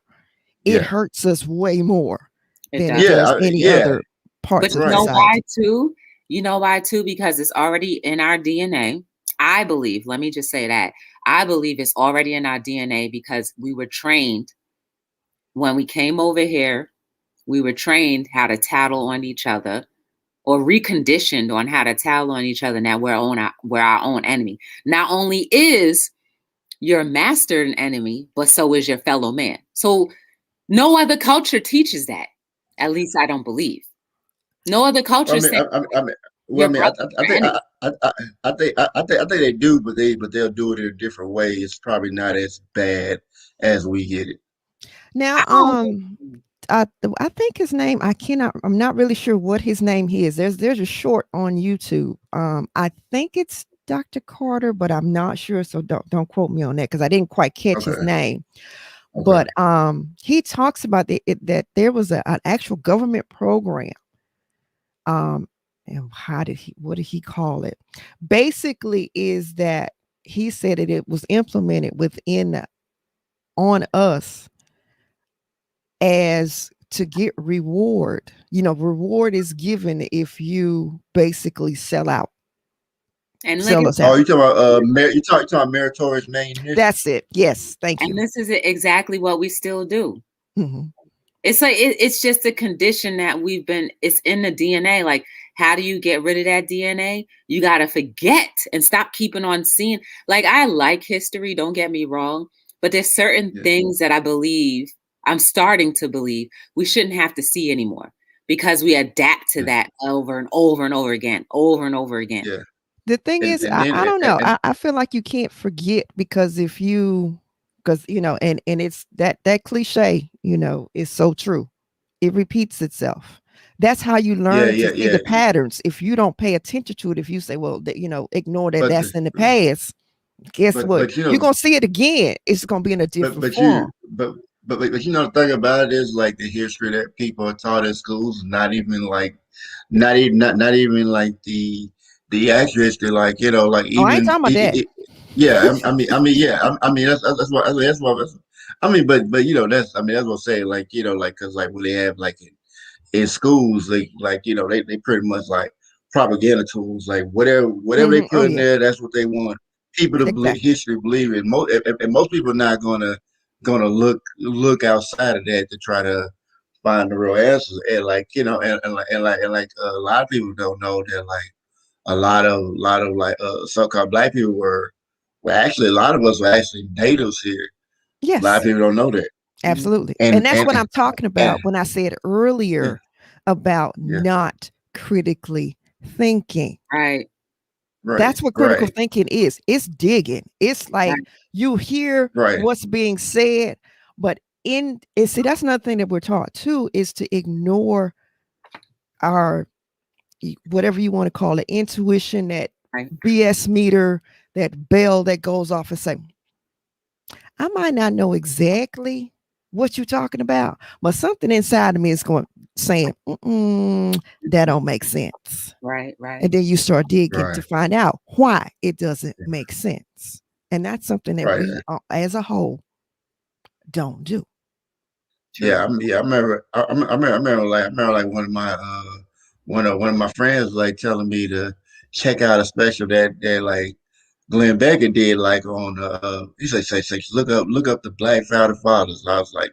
it Yeah, hurts us way more It than it does. yeah, does any yeah. other But parts you of know Right. why society. too? You know why too? Because it's already in our DNA. I believe, let me just say that. I believe it's already in our DNA because we were trained when we came over here, we were trained how to tattle on each other or reconditioned on how to tattle on each other. Now we're our own enemy. Not only is your master an enemy, but so is your fellow man. So no other culture teaches that. At least I don't believe. No other I culture mean, says I mean, well, your I mean, brother's your enemy. I think they do, but they'll do it in a different way. It's probably not as bad as we get it. Now, I don't. I think his name. I'm not really sure what his name is. There's a short on YouTube. I think it's Dr. Carter, but I'm not sure. So don't quote me on that because I didn't quite catch his Okay, name. okay, But he talks about that there was an actual government program. Um, and what did he call it? Basically, is that he said that it was implemented within on us as to get reward. Reward is given if you basically And look sell at us Oh, out. you talking about you talking about meritorious manumission? That's it. Yes, thank and you. this is exactly what we still do. Mhm. It's like it's just a condition that it's in the DNA. Like, how do you get rid of that DNA? You got to forget and stop keeping on seeing. Like, I like history, don't get me wrong, but there's certain Yeah, things that I'm starting to believe we shouldn't have to see anymore because we adapt to yeah, that over and over and over again, over and over again. yeah. The thing is, and then I don't know. and I feel like you can't forget because if you, because and it's that cliche, is so true. It repeats itself. That's how you yeah, learn to yeah, see the yeah. patterns. If you don't pay attention to it, if you say, well, ignore that, But that's in the past. Guess what? but You're gonna see it again. It's gonna be in a but different but you form. but the thing about it is like the history that people are taught in schools, not even like not even like the actual history, like like Oh, I ain't even talking about that. yeah. I mean yeah. I mean that's what I mean. But that's I mean that's what I'm saying. Like like because like when they have like in schools, like they pretty much like propaganda tools, like whatever they Oh put in yeah, there, that's what they want people to believe, exactly. history believe in. And most people are not gonna look outside of that to try to find the real answers. And like and a lot of people don't know that like a lot of like so-called black people were actually a lot of us were actually natives here. A lot of Yes. people don't know that. Absolutely. And And that's and what I'm talking and about when I said earlier about yeah, not critically thinking. Right, right, That's what critical right, thinking is. It's digging. It's like right, you hear right. what's being said, but see, that's another thing that we're taught too, is to ignore our whatever you want to call it, intuition, that right. BS meter, that bell that goes off and say, I might not know exactly what you're talking about, but something inside of me is going saying, that don't make sense. Right, right. And then you start digging to Right, find out why it doesn't make sense. And that's something that right. we, as a whole, don't do. True. Yeah. I remember. I remember like one of my one of my friends like telling me to check out a special that like Glenn Becker did like on he said look up the Black Founding Fathers. I was like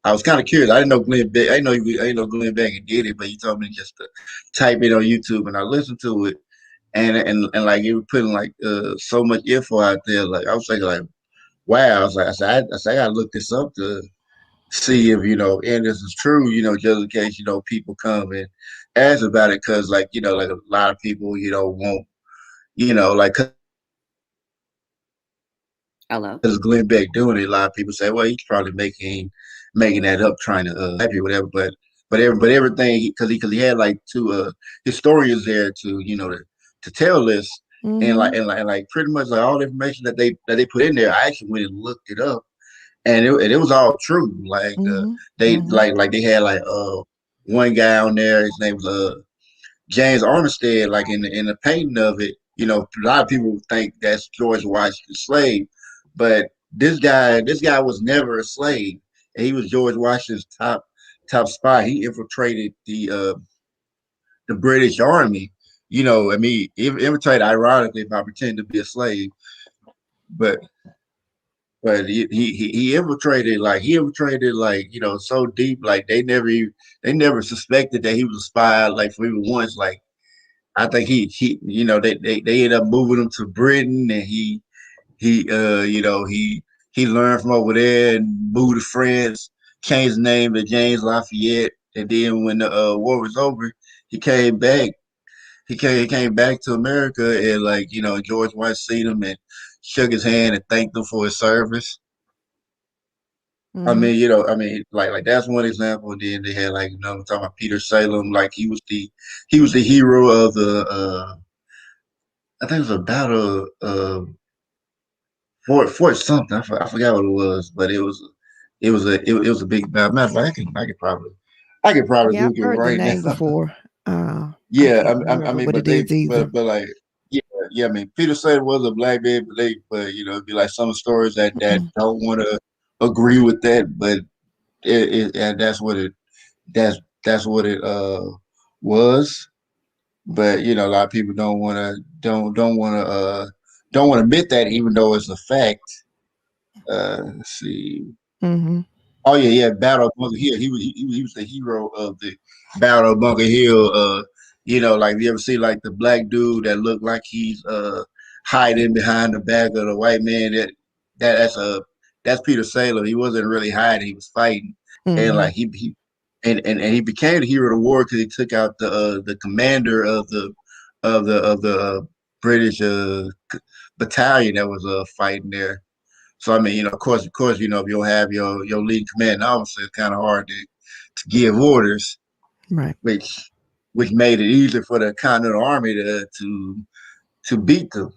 I was kind of curious. I didn't know Glenn Beck. I didn't know Glenn Becker did it, but he told me just to type it on YouTube, and I listened to it, and like it was putting like so much info out there. Like I was thinking like wow. I gotta look this up to see if and this is true, just in case people come and ask about it, because like like a lot of people won't like Hello. because Glenn Beck doing it. A lot of people say, well, he's probably making that up, trying to happy or whatever. But everything, because he had like two historians there to to tell this, and Mm-hmm. like pretty much like all the information that they put in there. I actually went and looked it up, and it was all true. Like Mm-hmm. they Mm-hmm. like they had like one guy on there. His name was James Armistead. Like in the painting of it, a lot of people think that's George Washington's slave, but this guy was never a slave. And he was George Washington's top spy. He infiltrated the British Army. I mean, infiltrated ironically by pretending to be a slave, but he infiltrated like so deep, like they never suspected that he was a spy, like for even once. Like I think he they ended up moving him to Britain, and he learned from over there and moved to France, changed his name to James Lafayette, and then when the war was over, he came back. He came back to America, and like George Washington seen him and shook his hand and thanked him for his service. I Mm-hmm. mean, like that's one example. And then they had like I'm talking about Peter Salem, like he was the hero of the I think it was about Fort something. I forgot what it was, but it was a big battle. Matter of fact, I could probably Yeah, I've Google it heard the right now. name before. I Yeah, can't I remember mean, what but it they is either. but like yeah, yeah. I mean, Peter Salem was a black man, but it'd be like some stories that Mm-mm. don't want to agree with that, but and that's what it was. But a lot of people don't want to admit that, even though it's a fact. Let's see. Mm-hmm. Oh yeah, yeah. Battle of Bunker Hill. He was the hero of the Battle of Bunker Hill. Like you ever see like the black dude that looked like he's hiding behind the back of the white man. That's Peter Saylor. He wasn't really hiding. He was fighting, and Mm-hmm. like and he became the hero of the war because he took out the commander of the British battalion that was fighting there. So I mean, of course, if you don't have your lead commanding officer, it's kind of hard to give orders, Right. which which made it easier for the Continental Army to beat them.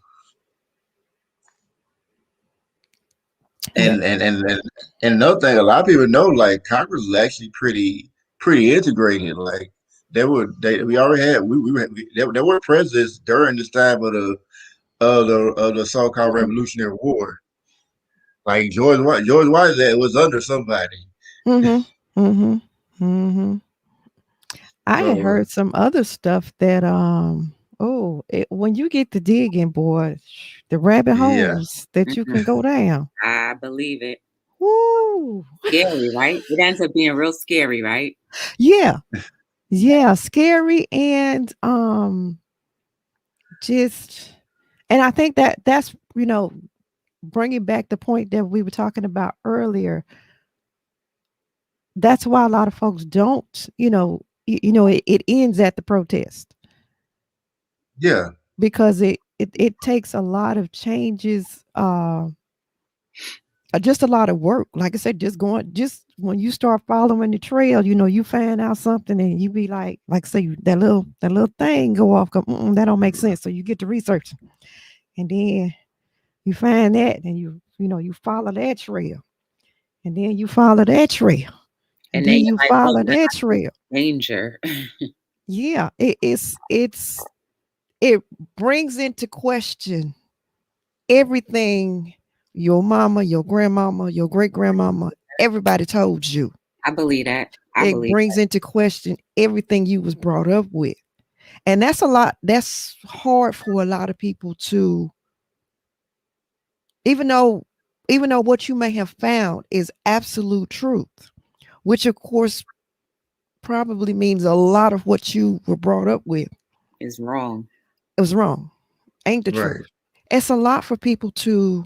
Yeah. And another thing, a lot of people know, like Congress was actually pretty integrated. Like we already had there were presidents during this time of the so-called Revolutionary War. Like George Washington was under somebody. Mm-hmm. Mm-hmm. Mm-hmm. I had So heard some other stuff that when you get to digging, boy, the rabbit yeah, holes that you can go down. I believe it. Woo. Scary, right? It ends up being real scary, right? Yeah. Yeah, scary and just and I think that that's bringing back the point that we were talking about earlier. That's why a lot of folks don't, it ends at the protest yeah, because it takes a lot of changes, just a lot of work. Like I said, just when you start following the trail, you find out something and you be like say that little thing go off, go, that don't make sense. So you get to research, and then you find that, and you follow that trail, and then you follow that trail, and And then then you you might follow well that trail. danger. Yeah, it brings into question everything your mama, your grandmama, your great grandmama, everybody told you. I believe that. I It believe brings into question everything you was brought up with. And that's a lot, that's hard for a lot of people to, even though what you may have found is absolute truth, which of course probably means a lot of what you were brought up with, is wrong. it was wrong, ain't the right. truth. It's a lot for people to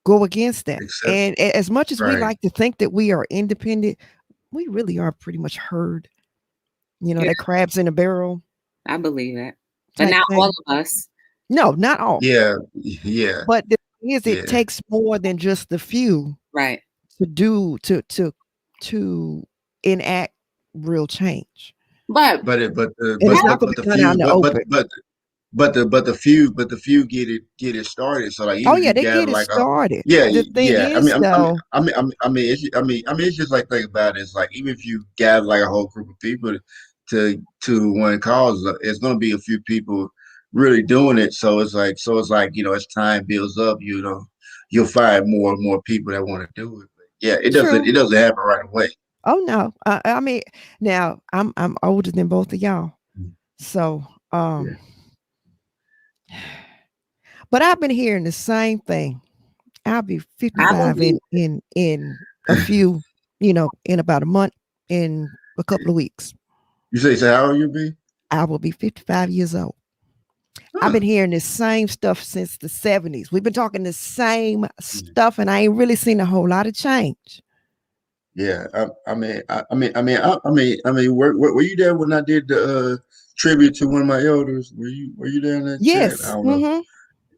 go against that. Except And as much as we right, like to think that we are independent, we really are pretty much herd, Yeah, that crabs in a barrel I believe it. But type not all thing. of us. No, not all. yeah, yeah, But the thing is, it yeah. takes more than just the few Right. to do to enact real change. But And it's that, not going but to the be done out few in the open. but the few get it started. So like Oh even if yeah, you they gather get it like a started. yeah The thing yeah. is though, It's just like think about it. It's like even if you gather like a whole group of people to one cause, it's gonna be a few people really doing it. So it's like as time builds up, you'll find more and more people that want to do it. But yeah, it true. doesn't happen right away. Oh no. I mean, now I'm older than both of y'all. So Yeah. but I've been hearing the same thing. I'll be I 55 believe in a few, in about a month, in a couple of weeks. You say how old you be? I will be 55 years old. I've Huh. been hearing the same stuff since the 70s. We've been talking the same stuff, and I ain't really seen a whole lot of change. Yeah, were you there when I did the tribute to one of my elders? Were you there in that chat? I Yes. don't know. Mm-hmm.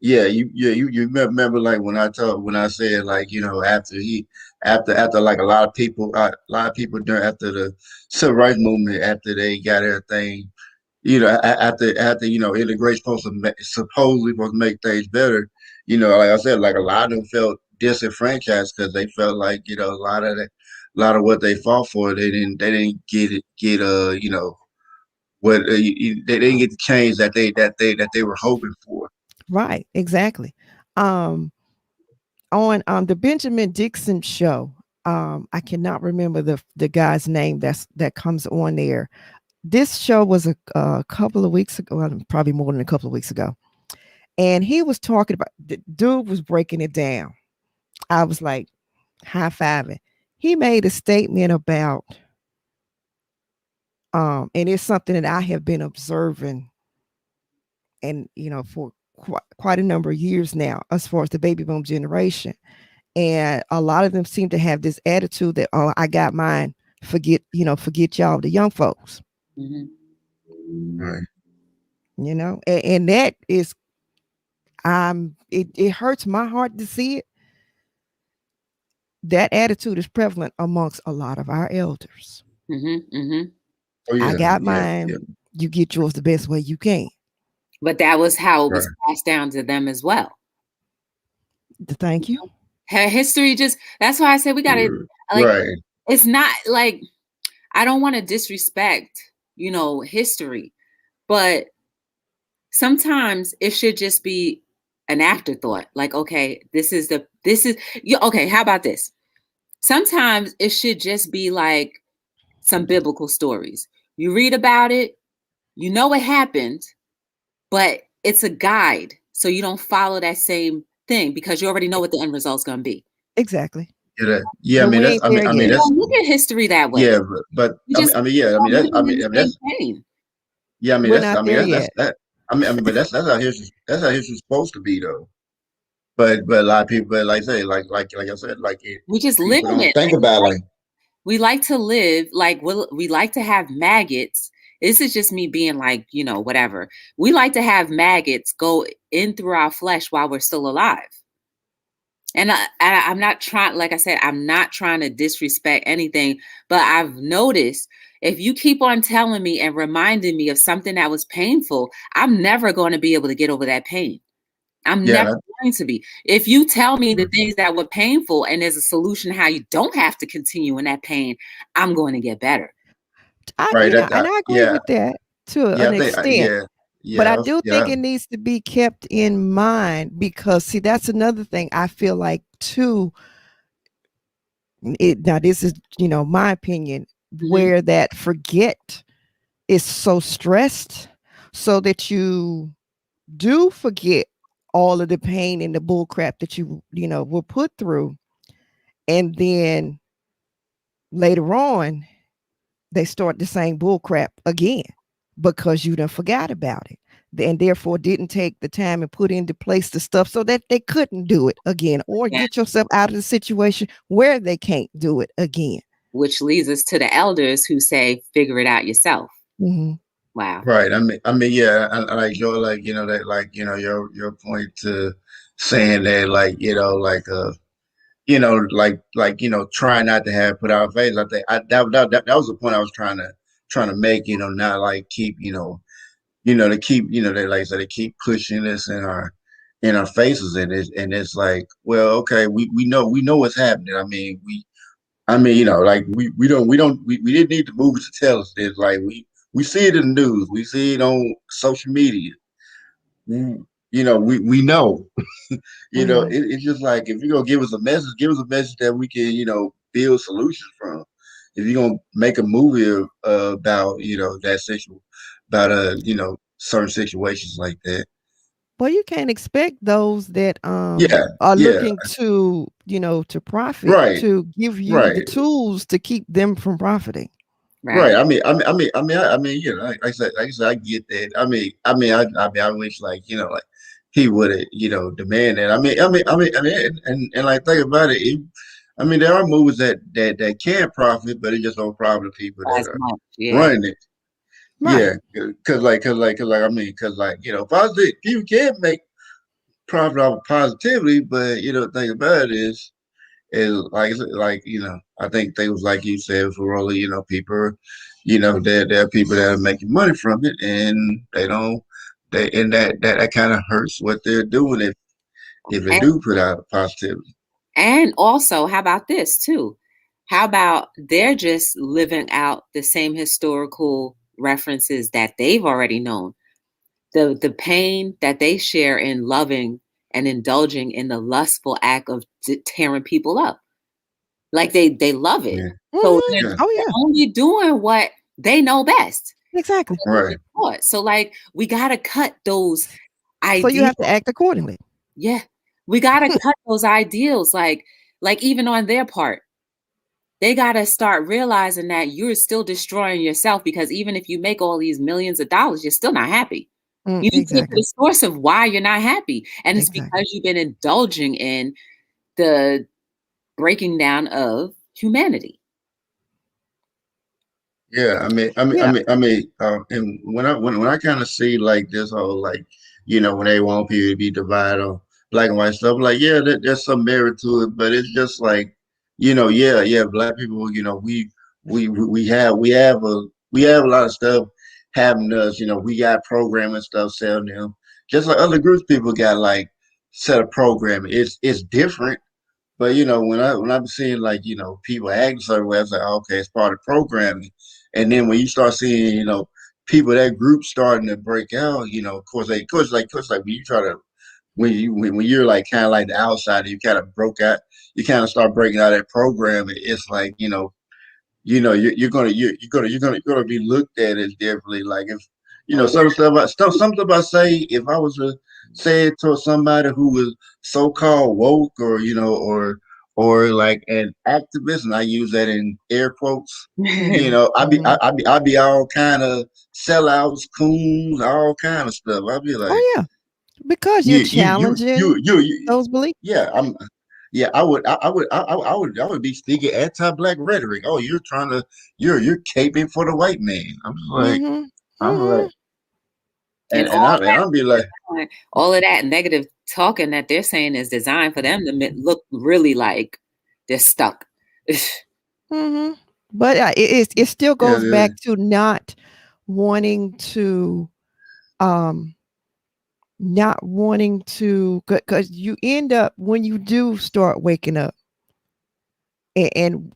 You remember like when I said like after like a lot of people during after the civil rights movement after they got everything after integration supposedly supposed to make things better. Like I said, like a lot of them felt disenfranchised because they felt like a lot of what they fought for, they didn't get what they didn't get the change that they were hoping for. Right. Exactly. Um, on the Benjamin Dixon show, I cannot remember the guy's name that comes on there. This show was a couple of weeks ago, well, probably more than a couple of weeks ago, and he was talking about the dude was breaking it down. I was like high fiving. He made a statement about, and it's something that I have been observing, and for quite a number of years now, as far as the baby boom generation, and a lot of them seem to have this attitude that, oh, I got mine. Forget y'all, the young folks. it. Right. And that is It hurts my heart to see it. That attitude is prevalent amongst a lot of our elders. Mm-hmm. Oh I yeah, got yeah, yeah. mine. You get yours the best way you can. But that was how it was Right. passed down to them as well. Thank you. Her history just, that's why I said we gotta, like, Right. it's not like, I don't want to disrespect, history, but sometimes it should just be an afterthought. Like, okay, okay, how about this? Sometimes it should just be like some biblical stories. You read about it, you know it happened, but it's a guide. So you don't follow that same thing because you already know what the end result's gonna be. Exactly. Yeah, yeah. I But mean, we that's. ain't there I mean, yet. You that's. don't look at history that way. Yeah, but You just yeah. I mean, that's. living in the That's. same pain. Yeah, I mean, We're that's. not I mean, there yet. that's that. But that's how history. That's how history's supposed to be, though. But a lot of people, but like I say, like I said, We just live people in don't it. think about like. We like to live like we like to have maggots. This is just me being like, whatever. We like to have maggots go in through our flesh while we're still alive. And I'm not trying, like I said, I'm not trying to disrespect anything, but I've noticed if you keep on telling me and reminding me of something that was painful, I'm never going to be able to get over that pain. I'm Yeah, never going to be. If you tell me the things that were painful and there's a solution how you don't have to continue in that pain, I'm going to get better. right. And I agree Yeah, with that to yeah. an I think. extent. Yeah, But yeah, I do yeah. think it needs to be kept in mind because see, that's another thing I feel like too. Now this is, my opinion, Mm-hmm. where that forget is so stressed so that you do forget all of the pain and the bull crap that were put through. And then later on, they start the same bull crap again because you done forgot about it and therefore didn't take the time and put into place the stuff so that they couldn't do it again or Yeah. get yourself out of the situation where they can't do it again. Which leads us to the elders who say, figure it out yourself. Mm-hmm. Wow. Right. Yeah. I like your that your point to saying that try not to have put out face. I think that was the point I was trying to make. Not like keep to keep they like I said they keep pushing this in our faces and it's like well okay we know what's happening. Like we didn't need the movies to tell us this. Like we see it in the news, we see it on social media. We know. Mm-hmm. It's just like if you're gonna give us a message that we can, build solutions from. If you're gonna make a movie about, that sexual, about certain situations like that. Well, you can't expect those that Yeah, are yeah, looking to profit right, to give you the right. tools to keep them from profiting. Right. Right. Like I said, I get that. I wish, like, like he would have, demand that. And like, think about it. There are movies that can profit, but it just don't profit the people that As are much. Yeah. running it. Right. Yeah, positive people can make profit off of positivity, but the thing about it is like I think things like you said for really people there are people that are making money from it and they don't they and that kind of hurts what they're doing if they And, do put out positivity. and also, how about this too? How about they're just living out the same historical references that they've already known? The pain that they share in loving and indulging in the lustful act of tearing people up. Like they love it. Yeah, So Mm-hmm. yeah, Oh they're yeah. only doing what they know best. Exactly. right. So like we gotta cut those So you ideas. have to act accordingly. Yeah. We gotta cut those ideals. Like even on their part, they gotta start realizing that you're still destroying yourself because even if you make all these millions of dollars, you're still not happy. You need to get to Exactly. the source of why you're not happy. And it's Exactly. because you've been indulging in the breaking down of humanity. Yeah, Yeah. and when I kind of see like this whole like when they want people to be divided on black and white stuff. Like, yeah, there's some merit to it, but it's just like, yeah, black people, we have a lot of stuff happening to us. We got programming stuff selling them, just like other groups people got like set of programming. It's different, but when I'm seeing like people acting certain way, I was like, okay, it's part of programming. And then when you start seeing people that group starting to break out, of course, like when you try to when you're like kind of like the outsider, you kind of broke out, you kind of start breaking out that program. It's like you're gonna be looked at as differently. Like if some stuff I say, if I was to say it to somebody who was so called woke or like an activist, and I use that in air quotes, Mhm. I'd be all kind of sellouts, coons, all kind of stuff. I'd be like, Oh yeah, because you're challenging those beliefs. yeah, yeah, I would be speaking anti-black rhetoric. Oh, you're caping for the white man. Mhm. I'm like, Mhm. And and I'll be like, all of that negative talking that they're saying is designed for them to look really like they're stuck. Mhm. But it still yeah, goes yeah, back to wanting to um not wanting to, because you end up when you do start waking up, and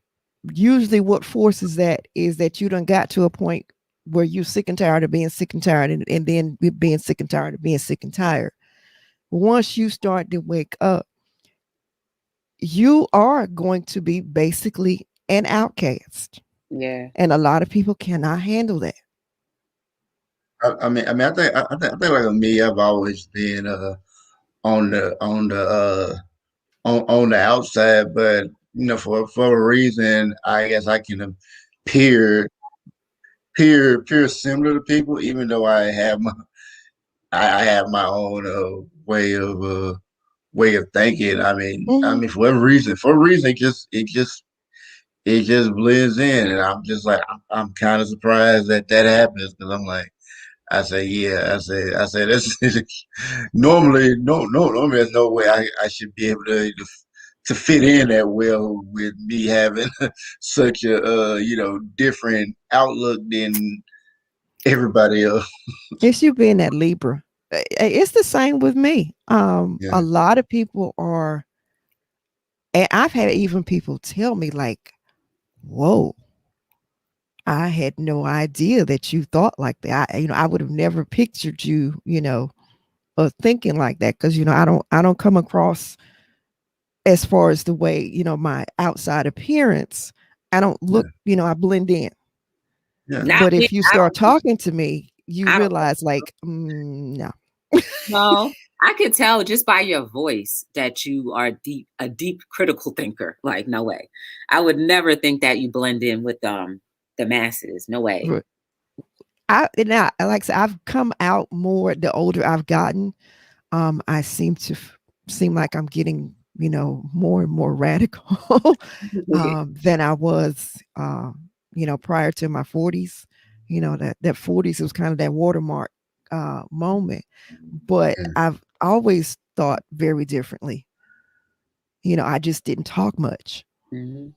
usually what forces that is that you done got to a point where you sick and tired of being sick and tired, and then being sick and tired of being sick and tired. Once you start to wake up, you are going to be basically an outcast, Yeah. and a lot of people cannot handle that. I think like me, I've always been on the outside, but for a reason, I guess I can appear peer similar to people, even though I have my own way of thinking. Mhm. For a reason, it just blends in, and I'm just like I'm kind of surprised that that happens because I'm like I say yeah, I say this normally normally there's no way I should be able to fit in that well with me having such a different outlook than everybody else. It's you being that Libra. It's the same with me. Yeah, A lot of people are, and I've had even people tell me like, "Whoa, I had no idea that you thought like that. I would have never pictured you, thinking like that, because I don't come across, as far as the way my outside appearance. I don't look, yeah, I blend in. yeah. Not But me. if you start talking to me, you I don't realize like, no. know. I could tell just by your voice that you are a deep critical thinker. Like, no way. I would never think that you blend in with the masses. No way. Like I said, I've come out more the older I've gotten. I seem like I'm getting, more and more radical than I was, prior to my 40s. That 40s was kind of that watermark moment. But Yeah. I've always thought very differently. I just didn't talk much. Mhm.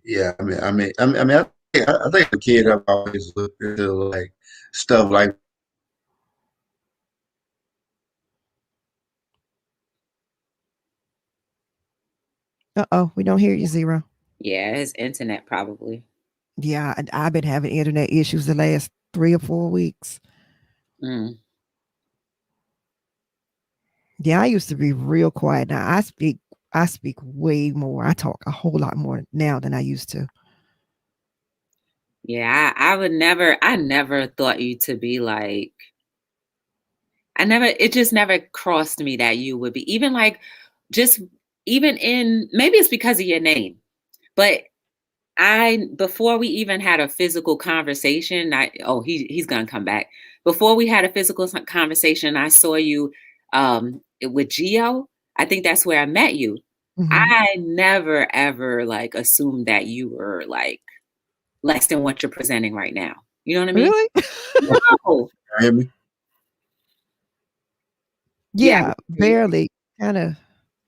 Yeah, I think the kid I've always looked into like stuff like Uh-oh, we don't hear you, Zero. Yeah, his internet probably. Yeah, I've been having internet issues the last 3 or 4 weeks. Mm. Yeah, I used to be real quiet. Now I speak way more. I talk a whole lot more now than I used to. Yeah, I never thought you to be like, it just never crossed me that you would be even like, just even in, maybe it's because of your name, but before we even had a physical conversation, he's gonna come back. Before we had a physical conversation, I saw you with Geo. I think that's where I met you. Mhm. I never ever like assumed that you were like less than what you're presenting right now. You know what I mean? Really? No. hear me? Yeah, Yeah, we can hear you. barely. Kind of.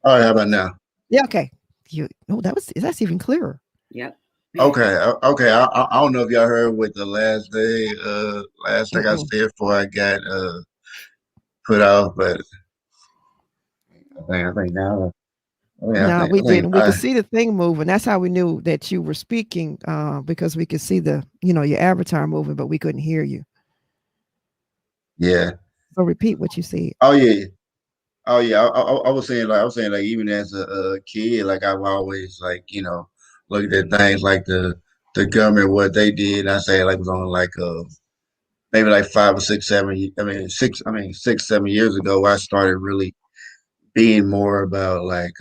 All right, how about now? Yeah. Okay. You. Oh, that's even clearer. Yep. Okay, okay. I don't know if y'all heard what the last thing I Mm-mm. said before I got put off, but I think now, No, we I think didn't. We could see the thing moving. That's how we knew that you were speaking, because we could see the, your avatar moving, but we couldn't hear you. yeah. So repeat what you said. Oh yeah, oh yeah. I was saying like even as a kid, like I've always like looked at things like the government what they did. And I say like it was only like maybe like 5 or 6, 7. I mean 6. I mean 6, 7 years ago, I started really being more about like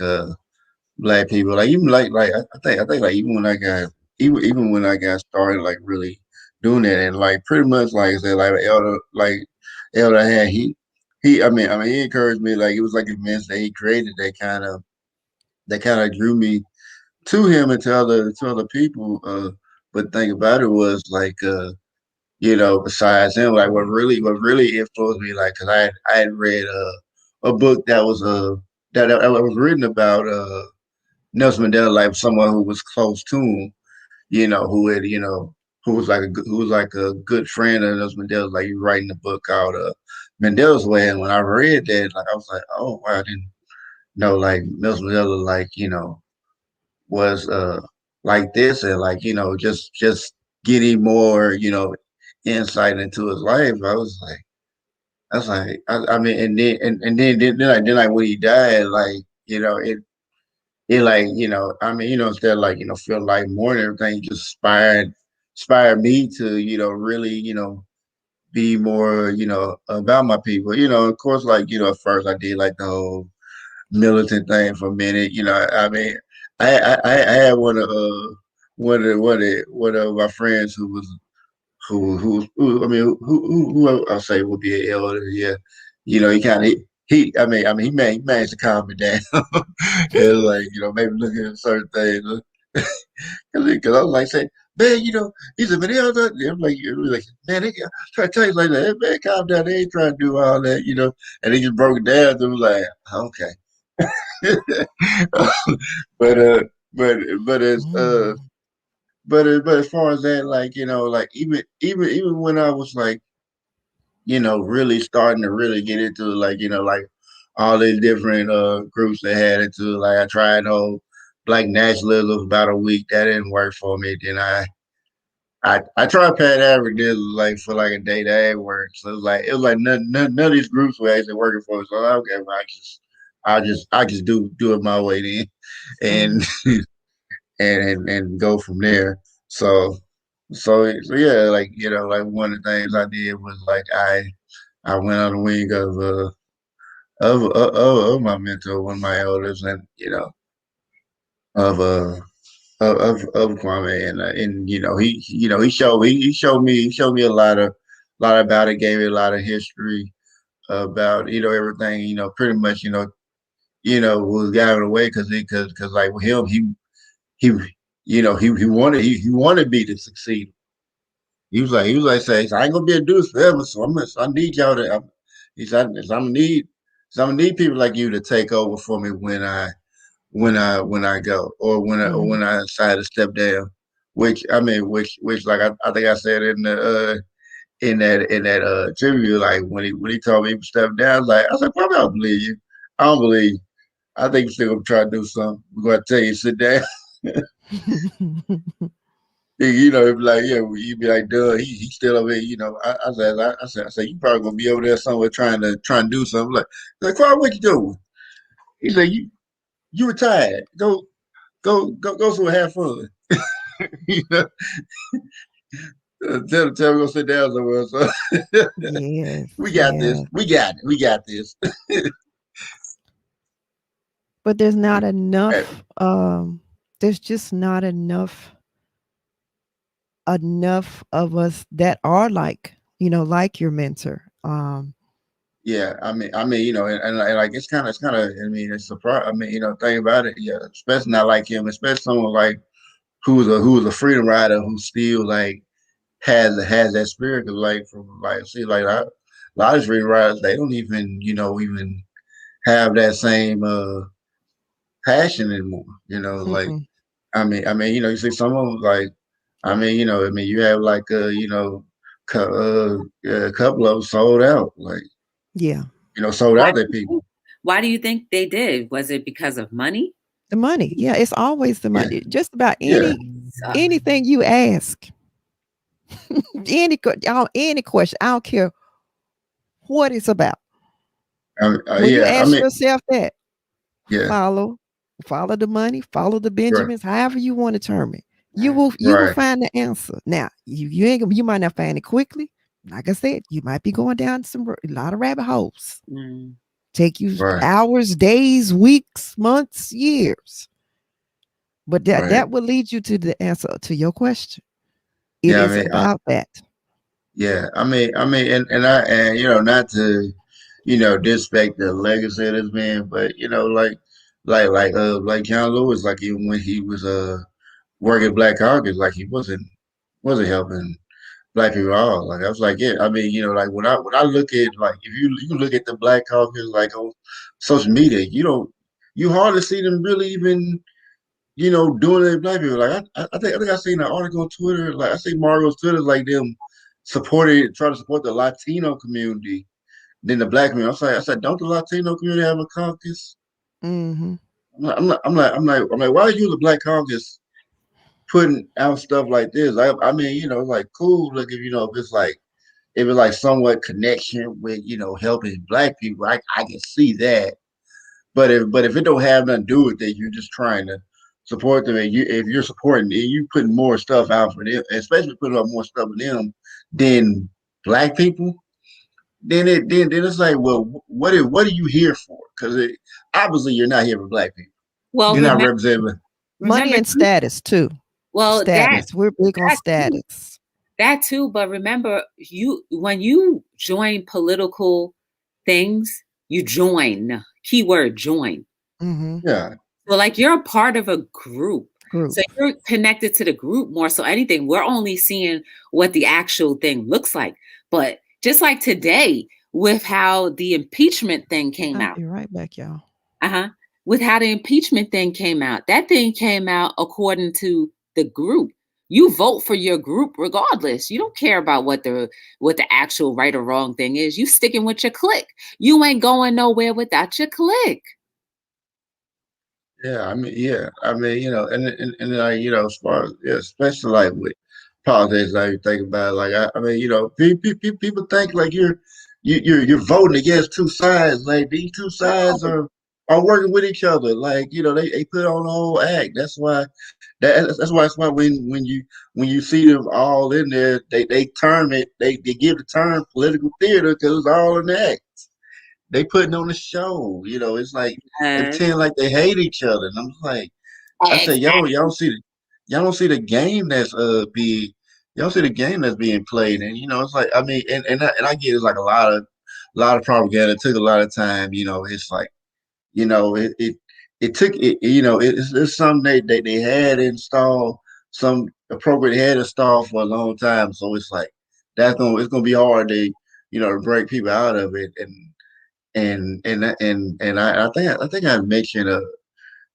black people. Like even like I think like even when I got started like really doing that and like pretty much like I said elder had I mean he encouraged me like it was like events that he created that kind of drew me to him and to other people. But the thing about it was like besides him, like what really influenced me, like, cause I had read a book that was that was written about Nelson Mandela, like someone who was close to him, who had who was like a good friend of Nelson Mandela. Like he writing a book called Mandela's Way, and when I read that, like I was like, oh wow, I didn't know like Nelson Mandela, like was like this, and like just getting more insight into his life. I was like, I mean, then like when he died, like it like I mean instead of like feel like more and everything, just inspired me to really be more about my people. Of course, like at first I did like the whole militant thing for a minute. I mean, I had one of my friends who was who I mean who I'll say would be an elder. Yeah, he kind of he managed to calm me down and like maybe look at certain things because I was like saying. Man, he's a man. I'm like, man, they try to tell you like that. Hey, man, calm down. They ain't trying to do all that, And he just broke it down. And was like, okay. but but but as Mm. but as far as that, like like even when I was like really starting to really get into like like all these different groups that had into like I tried whole black nationalism for about a week. That didn't work for me. Then I tried Pan Africanism like for like a day that didn't work. So it was like none of these groups were actually working for me. So like, okay, well, I just do it my way then, and Mm. and go from there. So so yeah, like like one of the things I did was like I went on the wing of my mentor, one of my elders, and of of Kwame, and he showed me a lot about it, gave me a lot of history about everything, pretty much was guided away because like with him he he wanted me to succeed. He was like saying, I ain't gonna be able to do this forever, so I need y'all to. He said, so I'm gonna need people like you to take over for me when I go Mm. when I decide to step down. Which I mean, which like I think I said in the in that interview, like when he told me to step down, I was like, probably I don't believe you. I don't believe. You. I think you're still gonna try to do something. We're gonna tell you sit down. It'd be like, yeah, well, you'd be like, duh, he's still over here, I said, you probably gonna be over there somewhere trying to do something. Like, Carl, what you doing? He said, you retired. Go somewhere, have fun. you know, tell him go sit down somewhere. So Yes, we got this. yes. We got this. But there's not enough. There's just not enough of us that are like, like your mentor. Yeah, and like it's kind of. I mean, it's surprise. I mean, think about it. Yeah, especially not like him, especially someone like who's a freedom rider who still like has that spirit. Cause like from like see like a lot of freedom riders they don't even even. have that same passion anymore. Like Mm-mm. you see some of them like you have like a couple of them sold out, like Yeah, sold Why out do their you people. think why do you think they did? Was it because of money? the money. Yeah, it's always the Yeah, money. Just about yeah. anything you ask, any question. I don't care what it's about. When you Yeah, ask yourself that, yeah, follow, follow the money, follow the right, Benjamins, however you want to term it. You will right, find the answer. Now, you ain't gonna, you might not find it quickly. Like I said, you might be going down a lot of rabbit holes. Mm. Take you right, hours, days, weeks, months, years. But right. that will lead you to the answer to your question. It Yeah, is about that. yeah. And not to, disrespect the legacy of this man, but like John Lewis, like even when he was working Black Caucus, like he wasn't helping Black people at all. Like I was like, yeah, like when I look at like if you look at the Black Caucus like on social media, you hardly see them really even doing it to black people. Like I think I seen an article on Twitter. Like I see Margot's Twitter like them trying to support the Latino community than the black community. I said, don't the Latino community have a caucus? Hmm. I'm like, why are you the Black Caucus putting out stuff like this? Like cool. Look, if it's like somewhat connection with helping black people, I can see that. But if it don't have nothing to do with it, you're just trying to support them, and if you're supporting, and you putting more stuff out for them, especially putting up more stuff for them than black people, then it's like, well, what are you here for? Because obviously you're not here for black people. Well, You're not remember, representing. Money remember, and status too. well, that Status. We're big on that too, status. that too. But remember, you when you join political things, you join. Keyword join. Hmm. Yeah, So, like, you're a part of a group. So Group. you're connected to the group more. So anything, we're only seeing what the actual thing looks like. But just like today, with how the impeachment thing came I'll out, be right back, y'all. uh-huh, with how the impeachment thing came out, that thing came out according to the group. You vote for your group regardless. You don't care about what the actual right or wrong thing is. You sticking with your clique. You ain't going nowhere without your clique. yeah. And like as far as especially like with politics, like you think about it, like people think like you're voting against two sides. Like these two sides are working with each other. Like they put on the whole act. That's why when you see them all in there, they term it they give the term political theater because it's all in the act. They putting on the show. It's like they Uh, pretend like they hate each other. And I'm like, I said, y'all exactly. don't see the game that's being y'all see the game that's being played. And it's like and I get it's like a lot of propaganda. It took a lot of time. It's like it took it. It's something they had installed, some appropriate had installed for a long time. So it's like it's gonna be hard to break people out of it. And I mentioned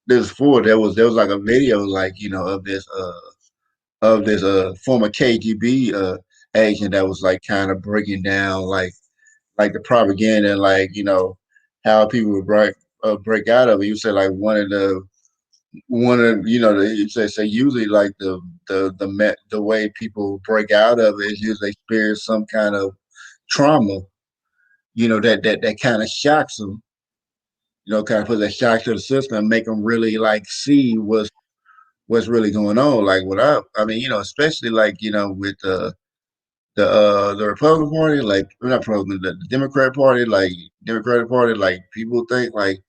this before. There was like a video like of this former KGB agent that was like kind of breaking down like the propaganda and like how people would break out of it. You said like one of you say usually like the way people break out of it is usually they experience some kind of trauma. That kind of shocks them. Kind of put that shock to the system and make them really like see what's really going on. Like especially like with the Republican Party, like not Republican, the Democratic Party, like people think like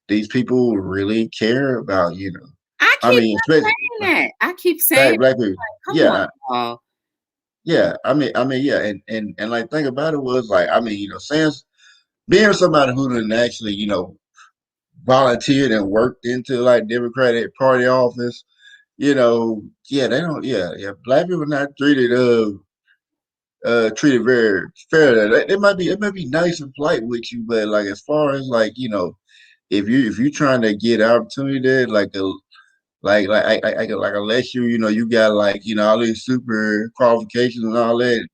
these people really care about I I keep mean, especially not saying that. I keep saying, black people. come on, Yeah, y'all. yeah. Yeah, and like think about it was like saying being somebody who didn't actually volunteered and worked into like Democratic Party office, yeah, they don't, yeah, black people not treated very fair. It might be nice and polite with you, but like as far as like if you trying to get opportunity there, like unless you got like all these super qualifications and all that,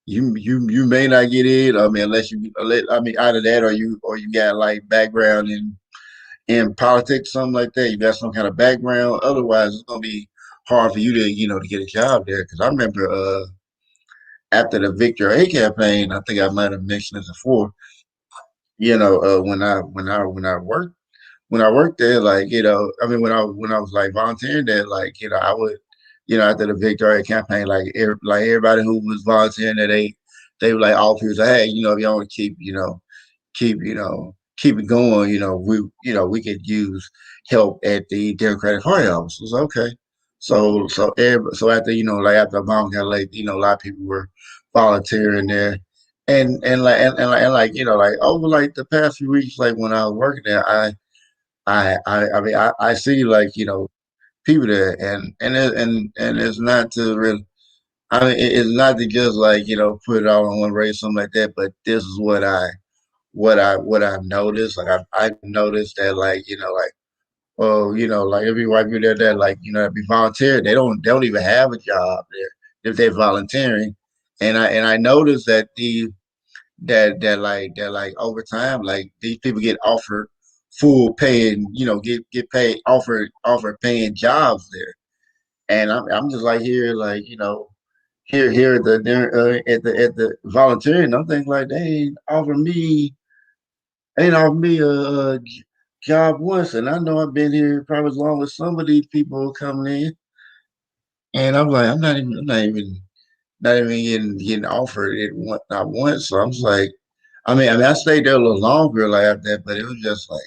you may not get in. I mean, either that or you got like background in politics, something like that. You got some kind of background. Otherwise, it's gonna be hard for you to to get a job there. Because I remember after the Victor A campaign, I think I might have mentioned this before. When I worked there, like I mean, when I was like volunteering there, like I would, after the Victoria campaign, like everybody who was volunteering there, they would like offer you, say, hey, if you want to keep it going, we could use help at the Democratic Party office. It was okay. So after like after Obama got elected, a lot of people were volunteering there, and like over like the past few weeks, like when I was working there, I mean, I see like people there, and it's not to really. I mean, it's not to just like put it all on one race, something like that. But this is what I've noticed. Like I've noticed that like like like every white people there that like that be volunteering, they don't even have a job there if they're volunteering, and I noticed that that over time, like these people get offered full pay and get paid, offered paying jobs there, and I'm just like here like here at the volunteering. I'm thinking like they ain't offer me a job once, and I know I've been here probably as long as some of these people coming in, and I'm like I'm not even getting offered it not once. So I'm just like, I mean, I stayed there a little longer like after that, but it was just like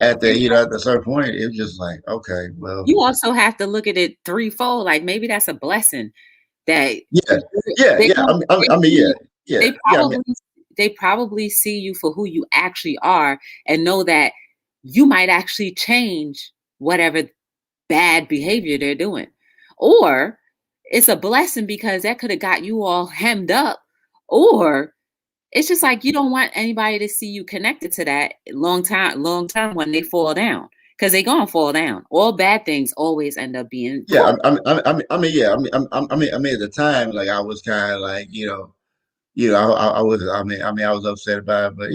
And at a certain point, it was just like, okay, well, you also have to look at it threefold. Like maybe that's a blessing that yeah, yeah, they yeah. don't, I mean, yeah, yeah, they yeah. I mean, probably they probably see you for who you actually are and know that you might actually change whatever bad behavior they're doing. Or it's a blessing because that could have got you all hemmed up. Or it's just like you don't want anybody to see you connected to that long term when they fall down. Because they're gonna fall down. All bad things always end up being yeah. good. Yeah. I mean, at the time, like I was kind of like, I was, I was upset about it, but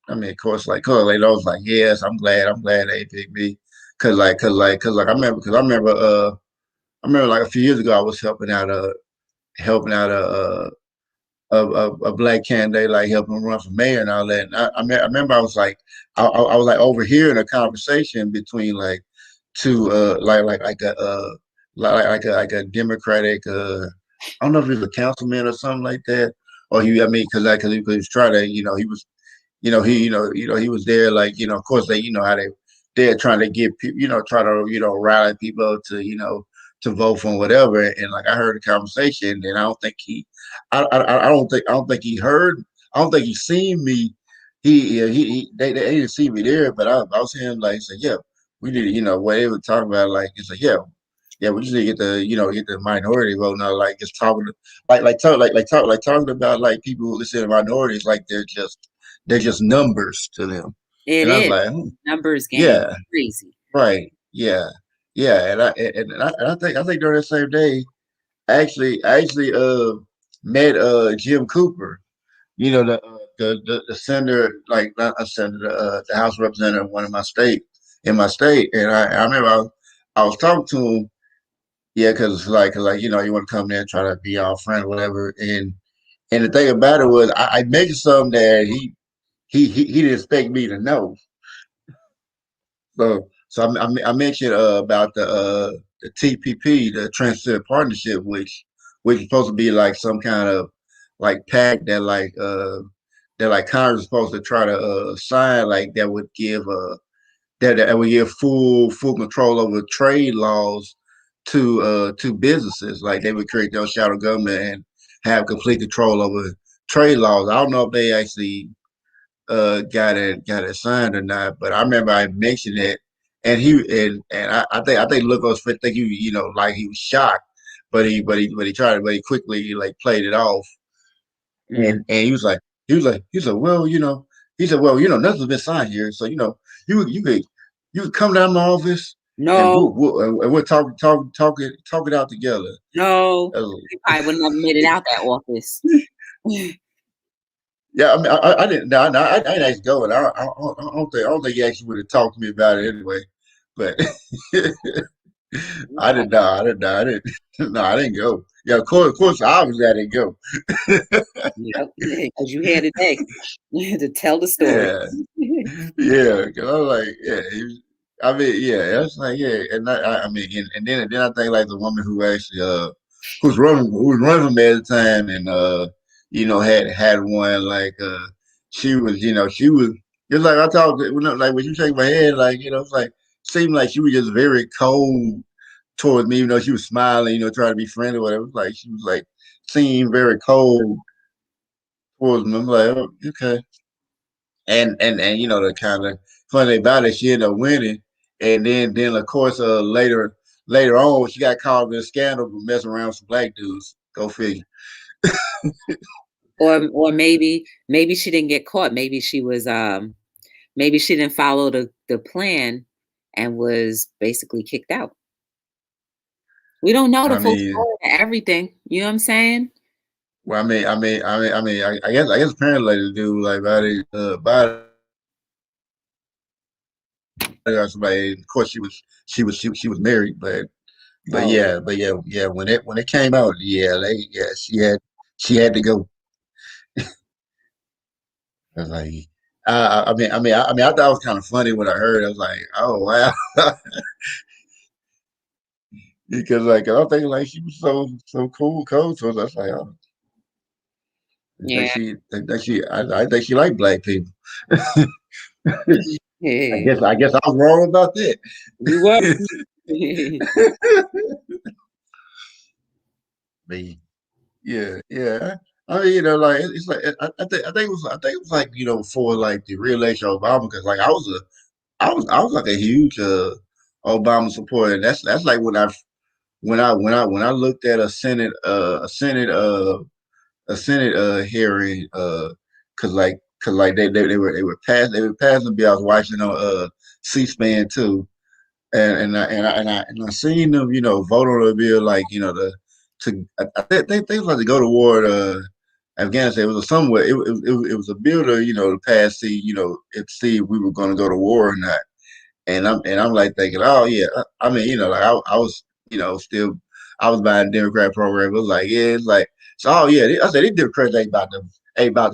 I mean, of course, like I was like, yes, I'm glad they picked me, cause like I remember like a few years ago, I was helping out a black candidate, like helping him run for mayor and all that. And I remember I was like overhearing a conversation between like two, like a, like a Democratic, I don't know if he was a councilman or something like that, or I mean, cause he was trying to, he was he was there like of course they how they're trying to get people try to rally people to to vote for whatever, and like I heard the conversation, and I don't think I don't think he heard, I don't think he seen me. They didn't see me there, but I was hearing like say yeah, we need to, what they were talking about, like it's like yeah, we just need to get the get the minority vote now, like just talking like talking about like people who listen to minorities like they're just numbers to them. It And I was is. like, Numbers game. yeah, Crazy. right, yeah, yeah. And I think during the same day, I actually met Jim Cooper, the senator, like not a senator, the House representative of one of my state, and I remember I was talking to him, yeah, because cause you want to come there and try to be our friend or whatever, and the thing about it was I mentioned something that he didn't expect me to know. So I mentioned about the TPP, the Trans-Pacific Partnership, which is supposed to be like some kind of like pact that like Congress is supposed to try to sign, like that would give full control over trade laws to businesses. Like they would create their own shadow government and have complete control over trade laws. I don't know if they actually got it signed or not. But I remember I mentioned it, and I think Lucas think he like he was shocked, but he quickly like played it off, Mm. and he was like well he said well nothing's been signed here, so you could come down to my office and No, we'll talk it out together. no. I was They probably would never made it out that office. yeah, I mean, I didn't, no, I didn't actually go, and I don't think he actually would have talked to me about it anyway. But I didn't, no, I didn't go. Yeah, of course, obviously I didn't go. Yep, because you had it day to tell the story. Yeah, yeah, because I was like, yeah, I mean, yeah, that's like, yeah, and I mean, and then I think like the woman who actually, who was running for me at the time, and had one like, she was just like I talked, like when you shake my head, like it's like seemed like she was just very cold towards me, even though she was smiling, trying to be friendly or whatever. It was like she was like seemed very cold towards me. I'm like, oh, okay. And the kind of funny about it, she ended up winning, and then of course later on she got caught in a scandal for messing around with some black dudes. Go figure. Or maybe she didn't get caught. Maybe she didn't follow the plan and was basically kicked out. We don't know the I full mean, story of everything. You know what I'm saying? well, I guess apparently like the dude like about it or somebody. Of course, she was married, but Oh, yeah. When it came out, she had to go. I was like, I thought it was kind of funny when I heard. I was like, oh wow, because like I think like she was so cool. So I was like, oh, yeah. I think she liked black people. I Yeah. guess I was wrong about that. You were. Me, yeah. I mean, like it's like I think it was like for like the re-election of Obama because like I was like a huge Obama supporter. And that's like when I looked at a Senate hearing because they were passing the bill. I was watching on C-SPAN too, and I seen them vote on the bill like they was like to go to war Afghanistan. It was a somewhat it was a bill to pass, see if we were going to go to war or not. And I'm like thinking, oh yeah, I mean, like I was, still, I was buying Democrat program. It was like, yeah, it's like, so oh yeah, I said these Democrats ain't about to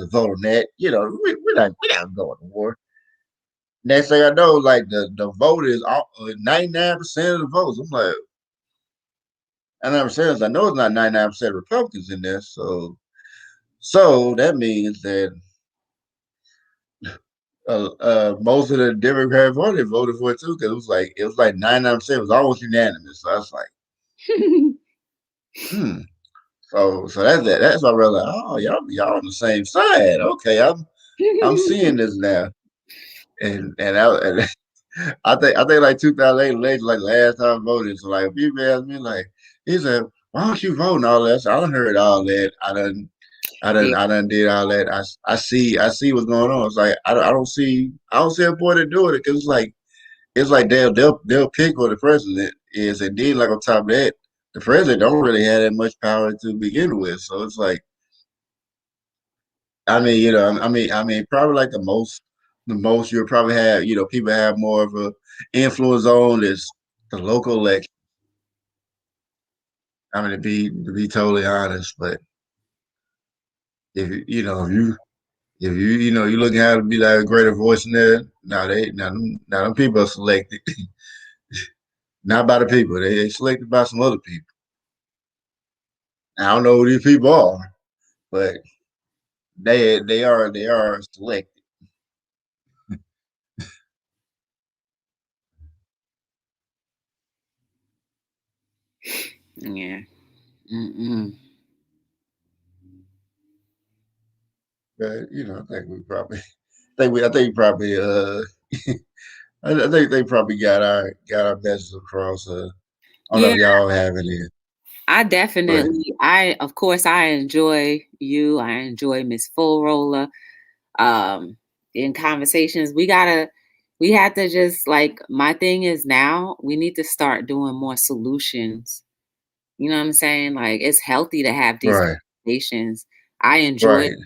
vote on that. We're not going to war. Next thing I know, like the vote is 99% of the votes. I'm like, 99%. I know it's not 99% Republicans in there, so that means that most of the Democrat Party voted for it too because it was like 99%. It was almost unanimous. So I was like, hmm. So that's that. That's why I realized, oh, y'all on the same side. Okay, I'm seeing this now. And I think like 2008 election, like last time I voted. So like people asked me like, he said, why don't you vote and all that? So I done heard all that. Yeah. I done did all that. I see what's going on. It's like I don't see a point in doing it because it's like they'll pick what the president is, and then like on top of that, the president don't really have that much power to begin with. So it's like, I mean, probably like the most you'll probably have, people have more of a influence on is the local election. I mean, to be totally honest, but if you looking at it to be like a greater voice in there, now them people are selected, not by the people. They selected by some other people. I don't know who these people are, but they are selected. Yeah. Mm-mm. But I think we probably, I think we probably, I think they probably got our message across. I don't know Yeah, if y'all have any, but of course, I enjoy you. I enjoy Miss Full Roller. Um, in conversations, We had to just like my thing is now we need to start doing more solutions. You know what I'm saying? Like it's healthy to have these Right, conversations. I enjoy it, right,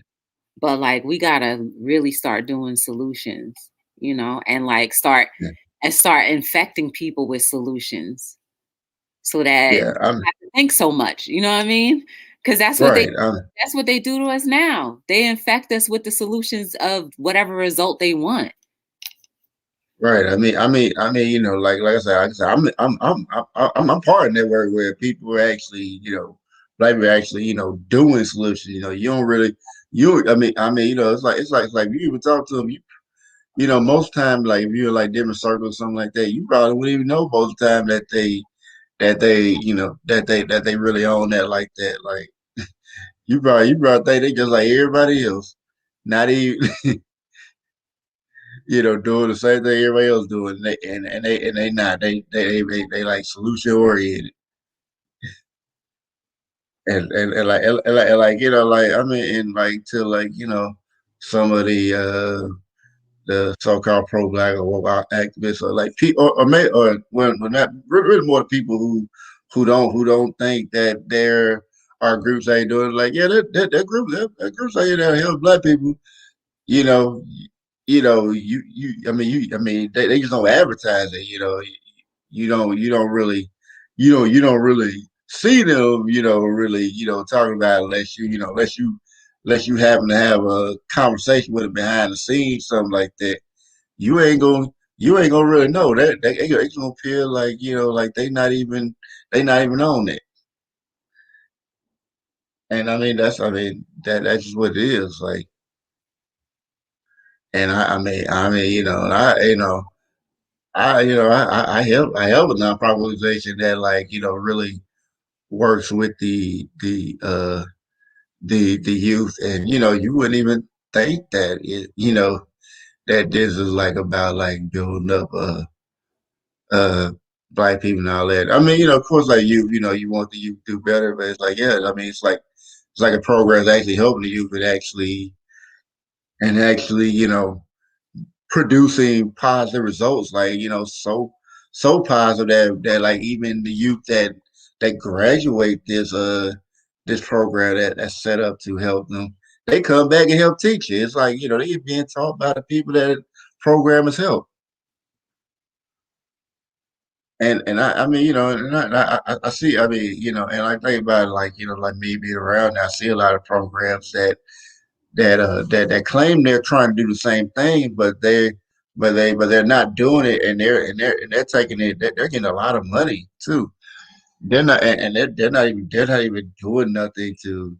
but like we gotta really start doing solutions, and like yeah, start infecting people with solutions so that yeah. we don't have to think so much. You know what I mean? Because Right. that's what they do to us now. They infect us with the solutions of whatever result they want. Right. Like I said, I'm part of the network where people are actually, like we're actually, doing solutions. You don't really, it's like you even talk to them. Most time, like if you're like different circles, or something like that, you probably wouldn't even know most of the time that they really own that like that. Like you probably think they just like everybody else, not even. Doing the same thing everybody else doing, and they not they like solution oriented, and like and like to like some of the so-called pro-black or woke activists or like people or well not really more the people who don't think that there are groups that ain't doing it. Like yeah that groups out here that help black people you know, they just don't advertise it. You don't really, you don't really see them, really, talking about it unless you happen to have a conversation with them behind the scenes, something like that. You ain't gonna really know that they gonna feel like like they not even on it. And that's just what it is. Like, and I help a nonprofit organization that like really works with the youth, and you wouldn't even think that that this is like about like building up uh black people and all that. Of course, like you want the youth to do better, but it's like yeah, it's like a program that's actually helping the youth and actually producing positive results, like so positive that like even the youth that graduate this program that's set up to help them, they come back and help teach it. It's like they're being taught by the people that program has helped. And I see. And I think about it, like like me being around. I see a lot of programs that claim they're trying to do the same thing, but they're not doing it, and they're taking it. They're getting a lot of money too. They're not, and they're not even doing nothing to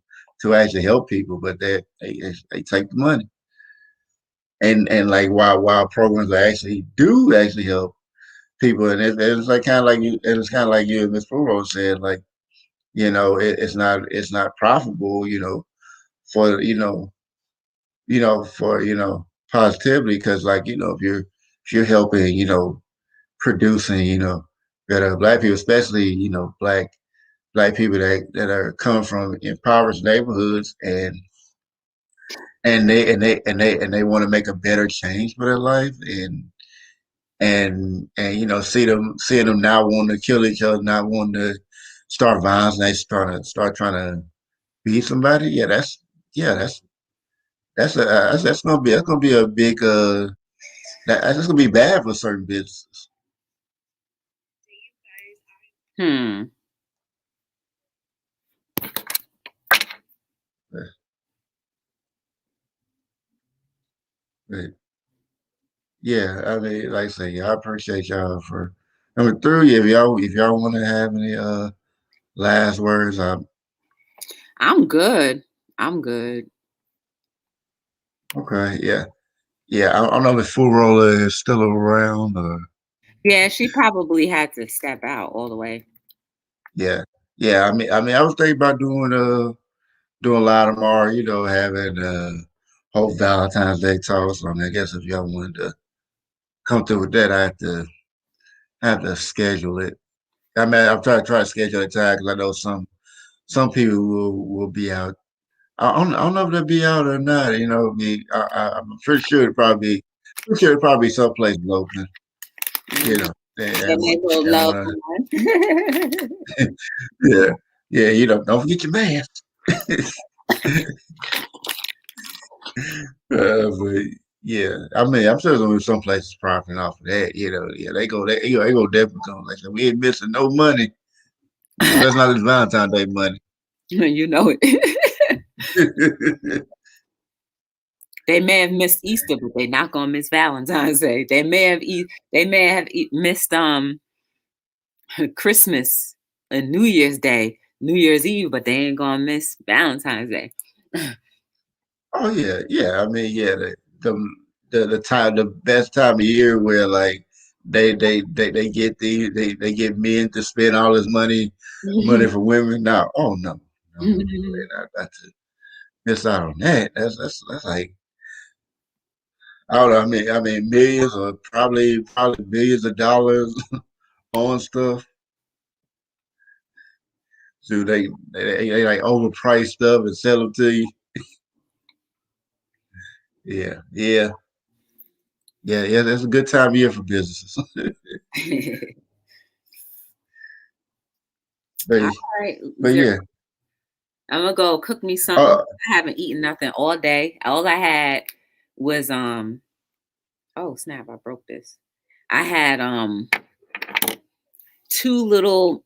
actually help people, but they take the money, and like while programs that actually help people, and it's like kind of like you, and it's kind of like you and Miss Furo said, like it's not profitable, for positivity, because like if you're helping producing better black people, especially black people that are coming from impoverished neighborhoods, and they want to make a better change for their life, and seeing them not wanting to kill each other, not wanting to start violence, and they start trying to beat somebody. Yeah, that's gonna be a big that's gonna be bad for certain businesses. Hmm. But, but yeah, like I say, yeah, I appreciate y'all for coming through. Yeah, if y'all want to have any last words, I'm good. I'm good. okay, yeah, yeah. I don't know if Full Roller is still around. Yeah, she probably had to step out all the way. Yeah, yeah. I was thinking about doing a lot tomorrow. Having Hope Valentine's Day talks. I guess if y'all wanted to come through with that, I have to schedule it. I'm trying to schedule a time because I know some people will be out. I don't know if they'll be out or not. I'm pretty sure it'll probably be. I'm sure probably some places open. You know, Then they will they love want one. to. Yeah, yeah. You know, don't forget your mask. But yeah, I mean, I'm sure there's gonna be some places profiting off of that. You know, yeah, they go definitely go like that. We ain't missing no money, especially not this Valentine's Day money. You know it. They may have missed Easter, but they're not gonna miss Valentine's Day. They may have missed Christmas and New Year's Day, New Year's Eve, but they ain't gonna miss Valentine's Day. Oh yeah, yeah. I mean, yeah, the time, the best time of year where like they get they get men to spend all this money for women. Now, oh no, no, no, not to miss out on that. That's like I don't know. I mean, millions or probably millions of dollars on stuff. So they like overprice stuff and sell them to you. Yeah, yeah, yeah, yeah. That's a good time of year for businesses. but All right, but Zero. yeah. I'm gonna go cook me something. Uh, I haven't eaten nothing all day. All I had was oh snap, I broke this. I had two little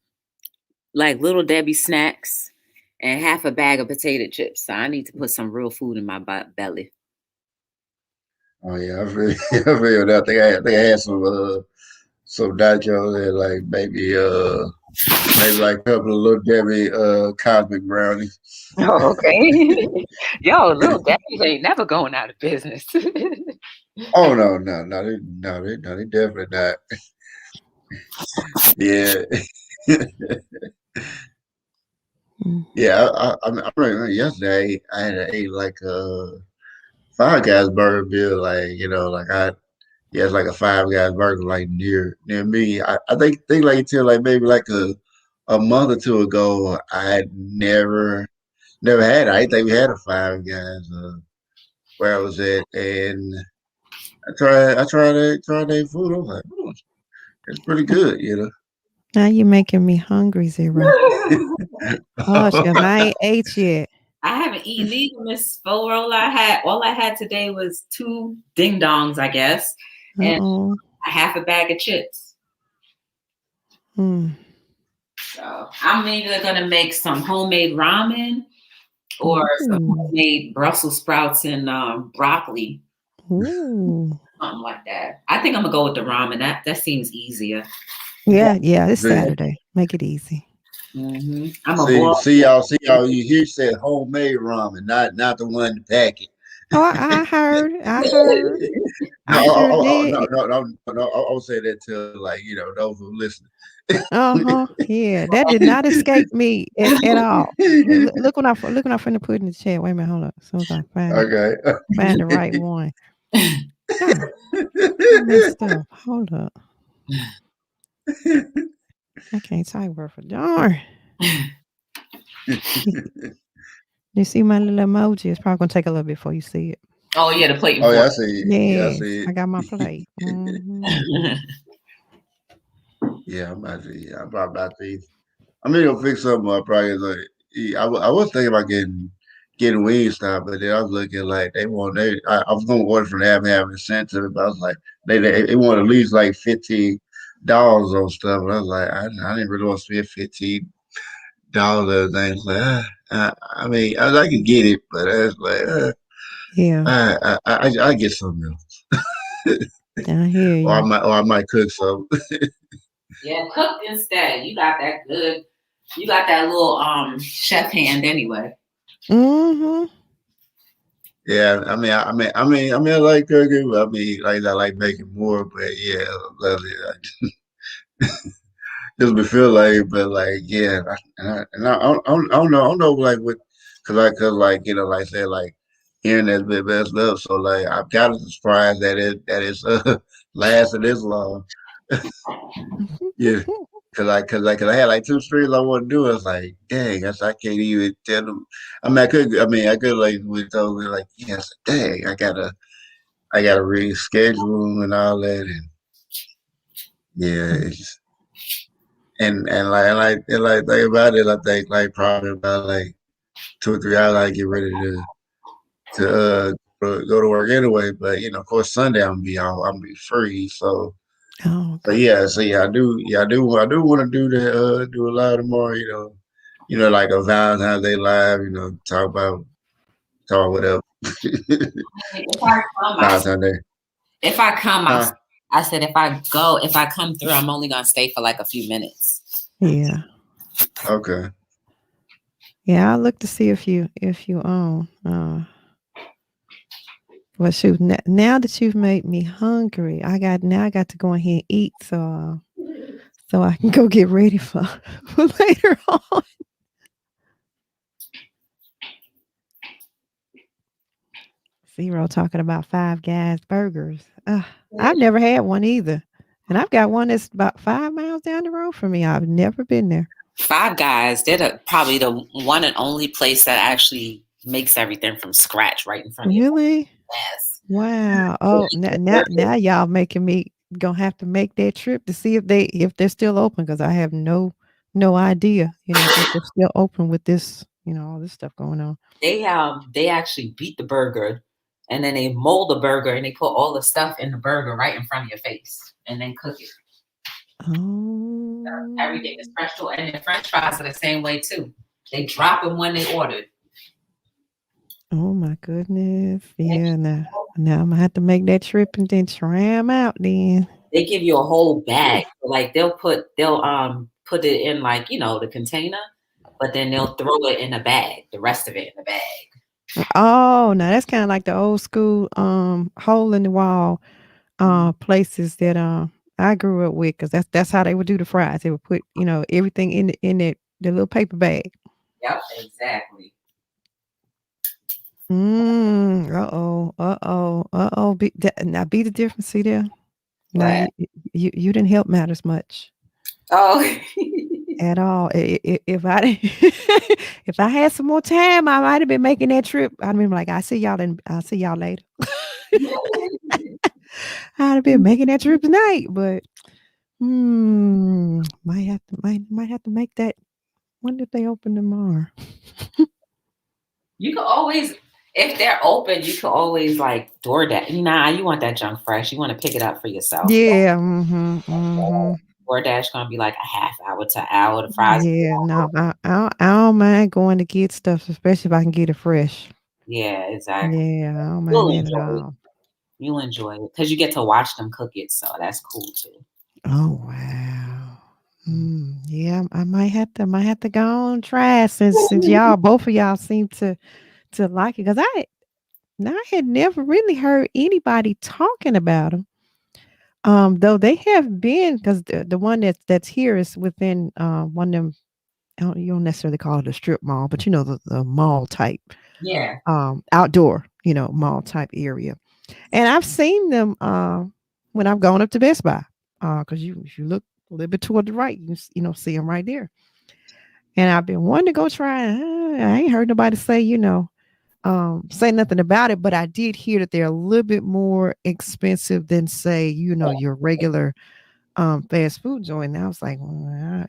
Debbie snacks and half a bag of potato chips. So I need to put some real food in my belly. oh yeah, I feel that. I think I had some nachos and like maybe like a couple of little Debbie cosmic brownies. Oh, okay. Yo, little Debbie's ain't never going out of business. Oh no, they definitely not. Yeah, Mm. yeah. I remember yesterday I had to eat like a Five Guys burger bill. Like you know, like yeah, it's like a Five Guys burger like near me. I think like until like maybe like a month or two ago, I had never had it. I didn't think we had a Five Guys where I was at, and tried their food. I was like, oh, it's pretty good, you know. Now you're making me hungry, Zero. Gosh, because I ain't ate yet. I haven't eaten either, Miss Full Roll. All I had today was two ding dongs, I guess, and Uh-oh. a half a bag of chips. Mm. So I'm either gonna make some homemade ramen or some Ooh. homemade Brussels sprouts and broccoli, Ooh. something like that. I think I'm gonna go with the ramen. That seems easier. Yeah, yeah, it's See, Saturday. Make it easy. I'm a boy. see y'all. You hear said homemade ramen, not the one in the packet. Oh, I heard. No, I sure did. I will say that to like you know those who listen. Uh-huh. Yeah, that did not escape me at all. Look when I finna put in the chat. Wait a minute, hold up. As soon as I Okay. find the right one. God, I messed up. Hold up. I can't type word for darn. You see my little emoji? It's probably gonna take a little bit before you see it. Oh yeah, the plate and Oh yeah, fork. I see it. Yeah, I Yes, see I it. got my plate. Hmm. Yeah, I'm about to eat. I'm gonna fix something up. Probably like I was thinking about getting wings stop, but then I was looking like I was gonna order from them having sent to me, but I was like they want at least like $15 on stuff. And I was like I didn't really want to spend $15 or things like I mean I could get it, but I was like Yeah, I get something else, I hear you. or I might cook some. Yeah, cook instead. You got that good. You got that little chef hand anyway. Mm-hmm. Yeah, I like cooking. But I mean, like I like making more, but yeah, love it. Just me feel like, but like, yeah, I don't know, like what, cause like you know, like I said, like hearing that bit best love. So like, I've got a surprise that it's lasted this long. Yeah, cause I had like two streams I want to do. I was like, dang, I can't even tell them. I mean, I could like we told me like, yes, dang, I gotta. I gotta reschedule and all that, and yeah, it's just, and like think about it. I think like probably about like 2 or 3 hours. I get ready to go to work anyway. But of course, Sunday I'm gonna be off. I'm gonna be free. Oh, So okay. yeah, I do want to do do a lot more. Like a Valentine's Day live. Talk whatever. If I come, Valentine's Day, if I come, huh? I said if I come through, I'm only gonna stay for like a few minutes. Yeah. Okay. Yeah, I'll look to see if you own. Well, shoot. Now that you've made me hungry, I got to go ahead and eat, so I can go get ready for, for later on. Zero talking about Five Guys burgers. I've never had one either, and I've got one that's about 5 miles down the road from me. I've never been there. Five Guys, they're probably the one and only place that actually makes everything from scratch right in front of you. Really? Yes. Wow. Oh, now y'all making me gonna have to make that trip to see if they're still open because I have no idea. If they're still open with this. All this stuff going on. They actually beat the burger and then they mold the burger and they put all the stuff in the burger right in front of your face and then cook it. Oh. Everything is fresh, and the French fries are the same way too. They drop them when they ordered. Oh my goodness. Yeah, now I'm gonna have to make that trip and then try them out then. They give you a whole bag. Like they'll put it in like, the container, but then they'll throw it in a bag, the rest of it in the bag. Oh, now that's kind of like the old school hole in the wall places that I grew up with because that's how they would do the fries. They would put, everything in it the little paper bag. Yep, exactly. Now be the difference. See there. Now What? you didn't help matters much. Oh. At all. If I if I had some more time, I might have been making that trip. I'd been like, I'll see y'all later. I'd have been making that trip tonight, but might have to make that. When did they open tomorrow? You can always, if they're open, you can always like DoorDash. Nah, you want that junk fresh. You want to pick it up for yourself. Yeah. Mm-hmm. DoorDash gonna be like a half hour to hour. The fries. Yeah. No, I don't mind going to get stuff, especially if I can get it fresh. Yeah, exactly. Yeah, I don't You'll mind that at enjoy it. all. You'll enjoy it because you get to watch them cook it, so that's cool too. Oh wow. Yeah, I might have to go on and try since both of y'all seem to like it because I had never really heard anybody talking about them. Though they have been because the one that's here is within one of them. You don't necessarily call it a strip mall, but the mall type. Yeah. Outdoor, mall type area, and I've seen them when I've gone up to Best Buy because if you look a little bit toward the right, see them right there. And I've been wanting to go try. I ain't heard nobody say say nothing about it, but I did hear that they're a little bit more expensive than say your regular fast food joint. And I was like, well, I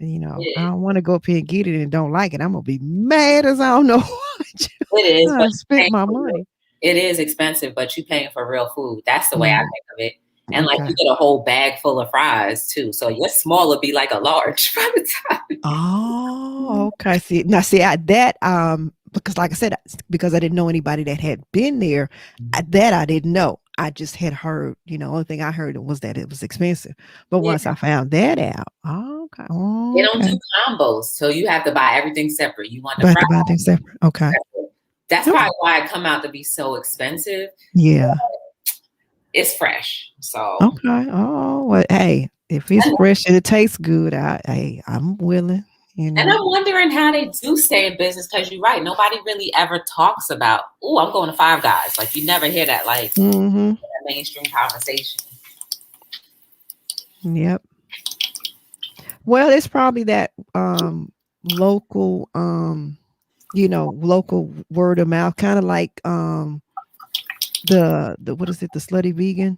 don't want to go up here and get it and don't like it. I'm gonna be mad as I don't know what. It is. I spent my money. It is expensive, but you're paying for real food. That's the way I think of it. And like Okay. you get a whole bag full of fries too. So your small would be like a large by the time. Oh, okay. See, because like I said, because I didn't know anybody that had been there, that I didn't know. I just had heard, only thing I heard was that it was expensive. But once I found that out, okay. They don't do combos, so you have to buy everything separate. You want the have to buy things separate. Okay. That's probably why it come out to be so expensive. Yeah. It's fresh. So okay. Oh, well, hey, if it's fresh and it tastes good, I'm willing. And I'm wondering how they do stay in business because you're right. Nobody really ever talks about, oh, I'm going to Five Guys. Like you never hear that that mainstream conversation. Yep. Well, it's probably that local local word of mouth, kind of like the what is it, the Slutty Vegan.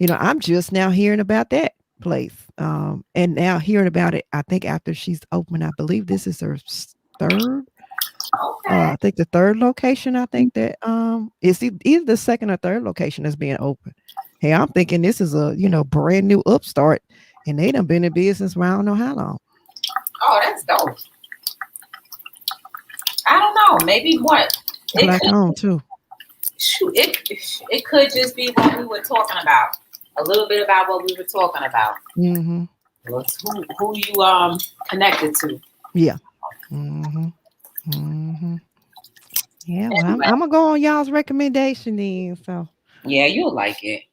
I'm just now hearing about that place. And now hearing about it, I think after she's open, I believe this is her third. Okay. I think the third location. I think that it's either the second or third location that's being open. Hey, I'm thinking this is a brand new upstart, and they done been in business for I don't know how long. Oh, that's dope. I don't know. Maybe what Black owned too. Shoot, it could just be what we were talking about. A little bit about what we were talking about. Mm-hmm. Who you connected to. Yeah. Mm-hmm. Mm-hmm. Yeah, well, I'm gonna go on y'all's recommendation then. So yeah, you'll like it.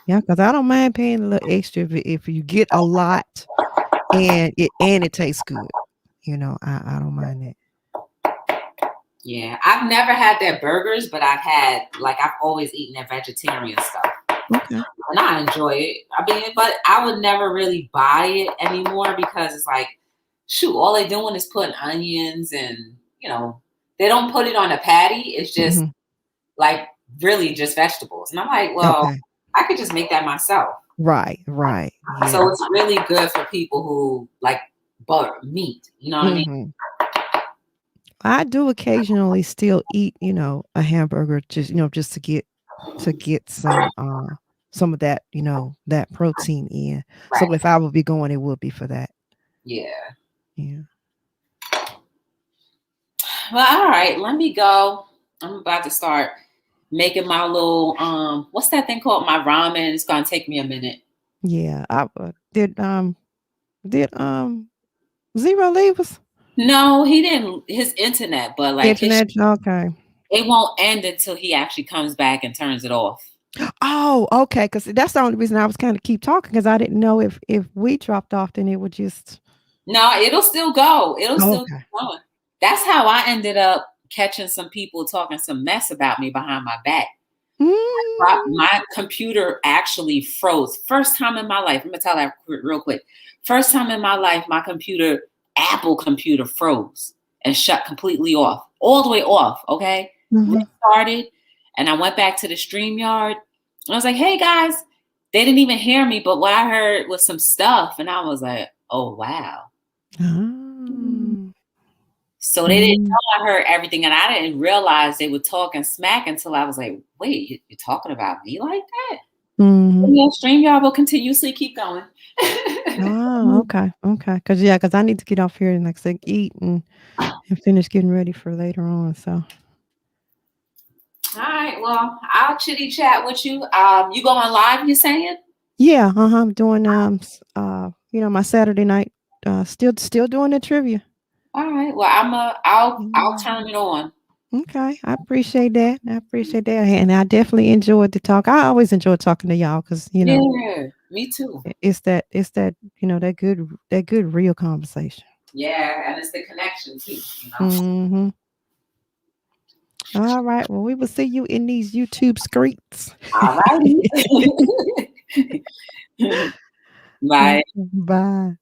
yeah, because I don't mind paying a little extra if you get a lot and it tastes good. I don't mind that. Yeah, I've never had their burgers, but I've always eaten their vegetarian stuff. Okay. And I enjoy it. But I would never really buy it anymore because it's like, shoot, all they're doing is putting onions and, they don't put it on a patty. It's just like really just vegetables. And I'm like, well, Okay. I could just make that myself. Right. Yeah. So it's really good for people who like butter, meat. You know what I mean? I do occasionally still eat, a hamburger just to get some of that, that protein in. Right. So if I would be going, it would be for that. Yeah. Yeah. Well, all right, let me go. I'm about to start making my little what's that thing called? My ramen. It's gonna take me a minute. Yeah. I did Zero leave us? No, he didn't. His internet, but like Internet. Okay. it won't end until he actually comes back and turns it off. Oh, okay. Because that's the only reason I was kind of keep talking because I didn't know if we dropped off, then it would just. No, it'll still go. It'll still Okay. keep going. That's how I ended up catching some people talking some mess about me behind my back. My computer actually froze. First time in my life. I'm gonna tell that real quick. First time in my life, my computer, Apple computer, froze and shut completely off, all the way off. Okay, restarted, and I went back to the StreamYard. And I was like, "Hey guys," they didn't even hear me, but what I heard was some stuff, and I was like, "Oh wow." So they didn't know I heard everything, and I didn't realize they were talking smack until I was like, "Wait, you're talking about me like that?" Yeah, StreamYard will continuously keep going. Oh, okay. Because I need to get off here and like I said, eat and finish getting ready for later on. So. All right. Well, I'll chitty chat with you. You going live? You saying? Yeah. I'm doing my Saturday night. Still doing the trivia. All right. Well, I'll turn it on. Okay, I appreciate that. And I definitely enjoyed the talk. I always enjoy talking to y'all because Yeah, me too. It's that that good real conversation. Yeah, and it's the connection too. All right. Well, we will see you in these YouTube streets. All right. Bye. Bye.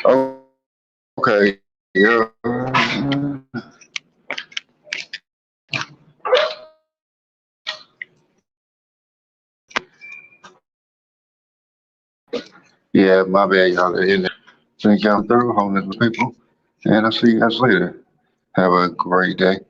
Okay. Yeah. Yeah, my bad, y'all. In there. Thank y'all through homeless people. And I'll see you guys later. Have a great day.